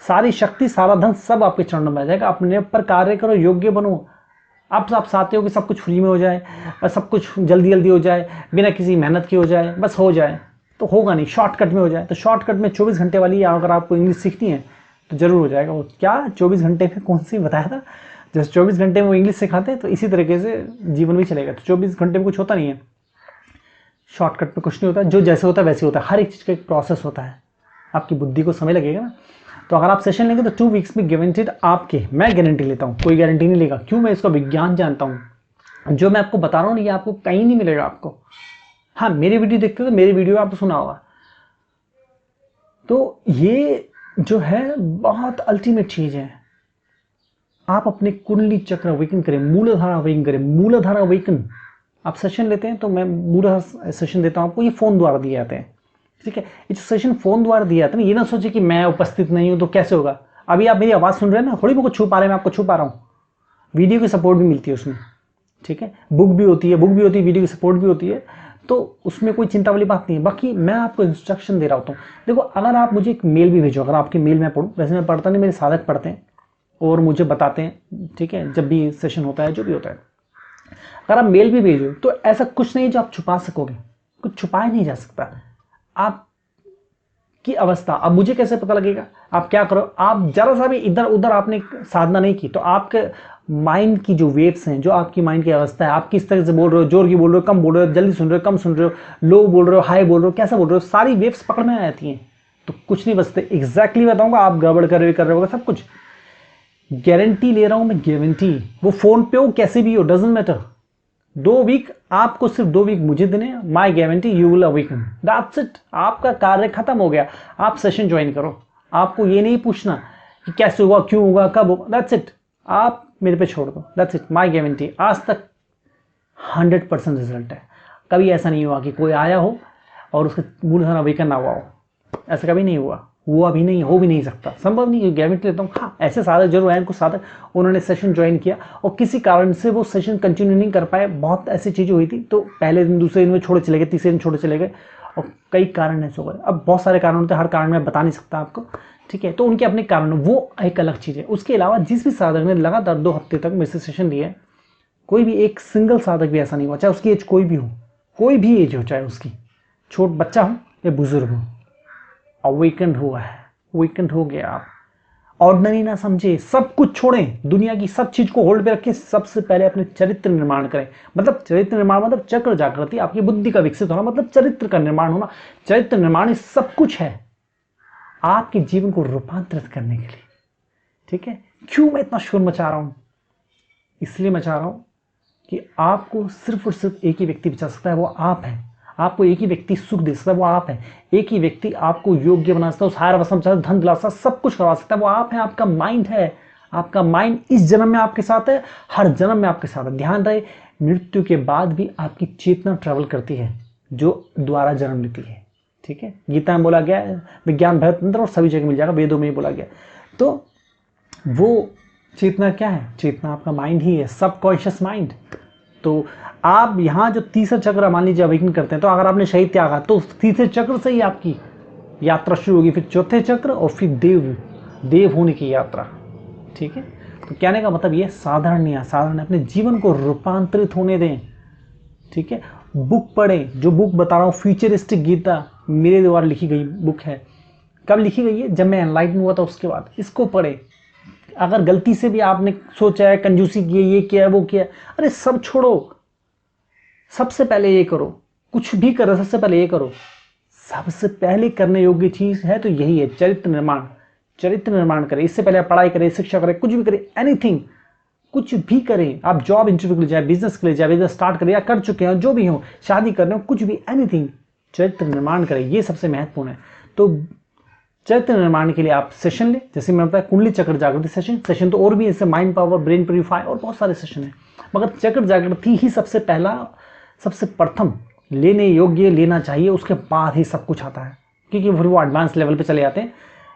सारी शक्ति, सारा धन सब आपके चरणों में आ जाएगा। अपने ऊपर कार्य करो, योग्य बनो। आप चाहते हो कि सब कुछ फ्री में हो जाए, सब कुछ जल्दी जल्दी हो जाए, बिना किसी मेहनत के हो जाए, बस हो जाए, तो होगा नहीं। शॉर्टकट में हो जाए, तो शॉर्टकट में 24 घंटे वाली अगर आपको इंग्लिश सीखनी है तो जरूर हो जाएगा। वो क्या 24 घंटे में कौन सी बताया था, जैसे 24 घंटे में वो इंग्लिश सिखाते हैं, तो इसी तरीके से जीवन भी चलेगा। तो 24 घंटे में कुछ होता नहीं है, शॉर्टकट में कुछ नहीं होता, जो जैसे होता है वैसे होता है। हर एक चीज़ का एक प्रोसेस होता है, आपकी बुद्धि को समय लगेगा ना। तो अगर आप सेशन लेंगे तो 2 वीक्स में गारंटीड आपके, मैं गारंटी लेता हूँ, कोई गारंटी नहीं लेगा। क्यों? मैं इसका विज्ञान जानता हूँ। जो मैं आपको बता रहा हूँ ये आपको कहीं नहीं मिलेगा आपको। हाँ, मेरी वीडियो देखते हो तो मेरी वीडियो आपको सुना होगा। तो ये जो है बहुत अल्टीमेट चीज़ है। आप अपने कुंडली चक्र अवेकन करें, मूलाधार अवेकन करें। मूलाधार अवेकन आप सेशन लेते हैं तो मैं मूलाधार सेशन देता हूँ आपको, ये फ़ोन द्वारा दिए जाते हैं, ठीक है। ये जो सेशन फ़ोन द्वारा दिया जाता है ना, ये ना सोचे कि मैं उपस्थित नहीं हूँ तो कैसे होगा। अभी आप मेरी आवाज़ सुन रहे हैं ना, थोड़ी मैं कुछ छू पा रहे हैं, मैं आपको छू पा रहा हूँ। वीडियो की सपोर्ट भी मिलती है उसमें, ठीक है। बुक भी होती है, वीडियो की सपोर्ट भी होती है, तो उसमें कोई चिंता वाली बात नहीं है। बाकी मैं आपको इंस्ट्रक्शन दे रहा होता हूँ। देखो, अगर आप मुझे एक मेल भी भेजो, अगर आपकी मेल मैं पढ़ूँ, वैसे मैं पढ़ता नहीं, मेरे साधक पढ़ते हैं और मुझे बताते हैं, ठीक है, जब भी सेशन होता है, जो भी होता है। अगर आप मेल भी भेजो तो ऐसा कुछ नहीं जो आप छुपा सकोगे, कुछ छुपाया नहीं जा सकता। आप की अवस्था, अब मुझे कैसे पता लगेगा? आप क्या करो, आप जरा सा भी इधर उधर आपने साधना नहीं की तो आपके माइंड की जो वेव्स हैं, जो आपकी माइंड की अवस्था है, आप किस तरह से बोल रहे हो, जोर की बोल रहे हो, कम बोल रहे हो, जल्दी सुन रहे हो, कम सुन रहे हो, लो बोल रहे हो, हाई बोल रहे हो, कैसा बोल रहे हो, सारी वेव्स पकड़ में आ जाती हैं। तो कुछ नहीं बचते। एग्जैक्टली बताऊंगा, आप गड़बड़ कर रहे हो सब कुछ। गारंटी ले रहा हूं मैं, गारंटी। वो फोन पे हो, कैसे भी हो, डजेंट मैटर। 2 वीक, आपको सिर्फ 2 वीक मुझे देने, my guarantee you will awaken, that's it. आपका कार्य खत्म हो गया। आप सेशन ज्वाइन करो, आपको ये नहीं पूछना कि कैसे होगा, क्यों होगा, कब होगा, दैट्स इट। आप मेरे पे छोड़ दो, दैट्स इट, माई गारंटी। आज तक 100% रिजल्ट है। कभी ऐसा नहीं हुआ कि कोई आया हो और उसका मूलधन अवेकन ना हुआ हो, ऐसा कभी नहीं हुआ, हुआ भी नहीं, हो भी नहीं सकता, संभव नहीं। गारंटी लेता हूँ। हाँ, ऐसे साधक जरूर हैं, कुछ साधक उन्होंने सेशन ज्वाइन किया और किसी कारण से वो सेशन कंटिन्यू नहीं कर पाए। बहुत ऐसी चीज़ें हुई थी, तो पहले दिन दूसरे दिन में छोड़े चले गए, तीसरे दिन छोड़े चले गए, और कई कारण ऐसे हो गए। अब बहुत सारे कारण होते हैं, हर कारण मैं बता नहीं सकता आपको, ठीक है। तो उनके अपने कारण, वो एक अलग चीज़ है। उसके अलावा जिस भी साधक ने लगातार 2 हफ्ते तक मेरे से सेशन लिए, कोई भी एक सिंगल साधक भी ऐसा नहीं हुआ, चाहे उसकी एज कोई भी हो, कोई भी एज हो, चाहे उसकी छोट बच्चा हो या बुजुर्ग हो, अवेकन्ड हुआ है, अवेकन्ड हो गया। आप ऑर्डिनरी ना समझे, सब कुछ छोड़ें, दुनिया की सब चीज को होल्ड पे रखें, सबसे पहले अपने चरित्र निर्माण करें। मतलब चरित्र निर्माण मतलब चक्र जागृति, आपकी बुद्धि का विकसित होना, मतलब चरित्र का निर्माण होना। चरित्र निर्माण सब कुछ है आपके जीवन को रूपांतरित करने के लिए, ठीक है। क्यों मैं इतना शोर मचा रहा हूं? इसलिए मचा रहा हूं कि आपको सिर्फ और सिर्फ एक ही व्यक्ति बचा सकता है, वो आप हैं। आपको एक ही व्यक्ति सुख दे सकता है, वो आप है। एक ही व्यक्ति आपको योग्य बना सकता है, उस हायर अवस्था में धन दिला सकता है, सब कुछ करवा सकता है, वो आप है। आपका माइंड है, आपका माइंड इस जन्म में आपके साथ है, हर जन्म में आपके साथ है। ध्यान रहे, मृत्यु के बाद भी आपकी चेतना ट्रेवल करती है, जो द्वारा जन्म लेती है, ठीक है। गीता में बोला गया है, विज्ञान भरत तंत्र और सभी जगह मिल जाएगा, वेदों में ही बोला गया। तो वो चेतना क्या है? चेतना आपका माइंड ही है, सबकॉन्शियस माइंड। तो आप यहाँ जो तीसरा चक्र मान लीजिए अवेकन करते हैं, तो अगर आपने शरीर त्यागा तो तीसरे चक्र से ही आपकी यात्रा शुरू होगी, फिर चौथे चक्र और फिर देव होने की यात्रा, ठीक है। तो कहने का मतलब ये साधारण नहीं है, साधारण अपने जीवन को रूपांतरित होने दें, ठीक है। बुक पढ़ें, जो बुक बता रहा हूँ, फ्यूचरिस्टिक गीता मेरे द्वारा लिखी गई बुक है। कब लिखी गई है? जब मैं एनलाइटन हुआ था उसके बाद। इसको पढ़े। अगर गलती से भी आपने सोचा है, कंजूसी की है, ये किया है, वो किया है, अरे सब छोड़ो, सबसे पहले ये करो। कुछ भी करो, सबसे पहले ये करो। सबसे पहले करने योग्य चीज है तो यही है, चरित्र निर्माण। चरित्र निर्माण करें। इससे पहले आप पढ़ाई करें, शिक्षा करें, कुछ भी करें, एनीथिंग, कुछ भी करें। आप जॉब इंटरव्यू के लिए जाए, बिजनेस के लिए जाए, बिजनेस स्टार्ट करें या कर चुके हैं, जो भी हो, शादी कर रहे हो, कुछ भी, एनीथिंग, चरित्र निर्माण करें। ये सबसे महत्वपूर्ण है। तो चरित्र निर्माण के लिए आप सेशन लें, जैसे मैंने बताया कुंडली चक्र जागृति सेशन तो और भी ऐसे माइंड पावर, ब्रेन प्यूरीफाई और बहुत सारे सेशन हैं, मगर चक्र जागृति ही सबसे पहला, सबसे प्रथम लेने योग्य लेना चाहिए। उसके बाद ही सब कुछ आता है, क्योंकि फिर वो एडवांस लेवल पे चले जाते हैं।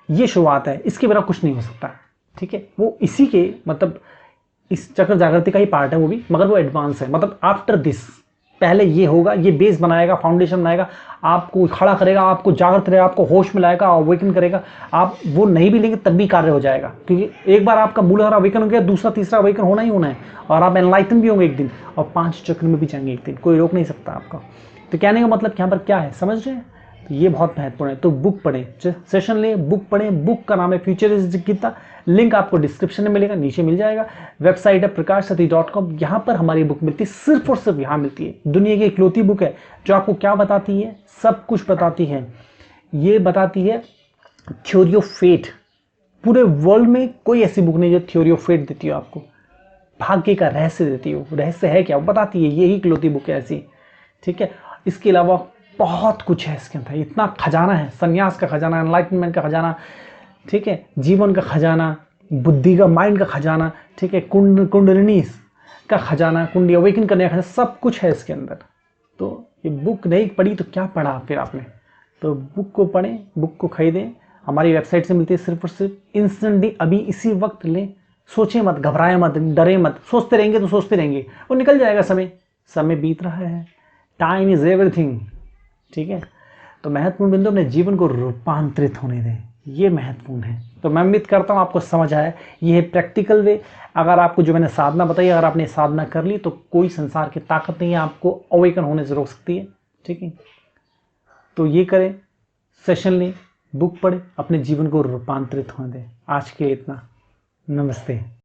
ये शुरुआत है, इसके बिना कुछ नहीं हो सकता, ठीक है। वो इसी के मतलब इस चक्र जागृति का ही पार्ट है वो भी, मगर वो एडवांस है। मतलब आफ्टर दिस पहले ये होगा, ये बेस बनाएगा, फाउंडेशन बनाएगा, आपको खड़ा करेगा, आपको जागृत करेगा, आपको होश में लाएगा, अवेकन करेगा। आप वो नहीं भी लेंगे तब भी कार्य हो जाएगा, क्योंकि एक बार आपका मूलाधार अवेकन हो गया, दूसरा तीसरा अवेकन होना ही होना है, और आप एनलाइटन भी होंगे एक दिन, और 5 चक्र में भी जाएंगे एक दिन, कोई रोक नहीं सकता आपका। तो कहने का मतलब यहाँ पर क्या है, समझ रहे हैं? तो ये बहुत महत्वपूर्ण है। तो बुक पढ़ें, सेशन लें, बुक पढ़ें। बुक का नाम है फ्यूचरिस्ट गीता, लिंक आपको डिस्क्रिप्शन में मिलेगा, नीचे मिल जाएगा। वेबसाइट है प्रकाशसती.com, यहाँ पर हमारी बुक मिलती है, सिर्फ और सिर्फ यहाँ मिलती है। दुनिया की इकलौती बुक है जो आपको क्या बताती है, सब कुछ बताती है। ये बताती है थ्योरी ऑफ फेट। पूरे वर्ल्ड में कोई ऐसी बुक नहीं जो थ्योरी ऑफ फेट देती हो आपको, भाग्य का रहस्य देती हो। रहस्य है क्या, वो बताती है, यही इकलौती बुक है ऐसी, ठीक है। इसके अलावा बहुत कुछ है इसके अंदर, इतना खजाना है, संन्यास का खजाना, एनलाइटनमेंट का खजाना, ठीक है, जीवन का खजाना, बुद्धि का, माइंड का खजाना, ठीक है, कुंडलिनी का खजाना, कुंडली अवेकन करने का खजाना, सब कुछ है इसके अंदर। तो ये बुक नहीं पढ़ी तो क्या पढ़ा फिर आपने? तो बुक को पढ़ें, बुक को खरीदें, हमारी वेबसाइट से मिलती है सिर्फ और सिर्फ इंस्टेंटली, अभी इसी वक्त लें। सोचें मत, घबराएं मत, डरें मत। सोचते रहेंगे तो सोचते रहेंगे, वो निकल जाएगा समय, समय बीत रहा है, टाइम इज एवरीथिंग, ठीक है। तो महत्वपूर्ण बिंदु अपने जीवन को रूपांतरित होने दें, ये महत्वपूर्ण है। तो मैं उम्मीद करता हूँ आपको समझ आया। ये है प्रैक्टिकल वे। अगर आपको जो मैंने साधना बताई, अगर आपने साधना कर ली तो कोई संसार की ताकत नहीं है आपको अवेकन होने से रोक सकती है, ठीक है। तो ये करें, सेशन लें, बुक पढ़ें, अपने जीवन को रूपांतरित होने दें। आज के लिए इतना, नमस्ते।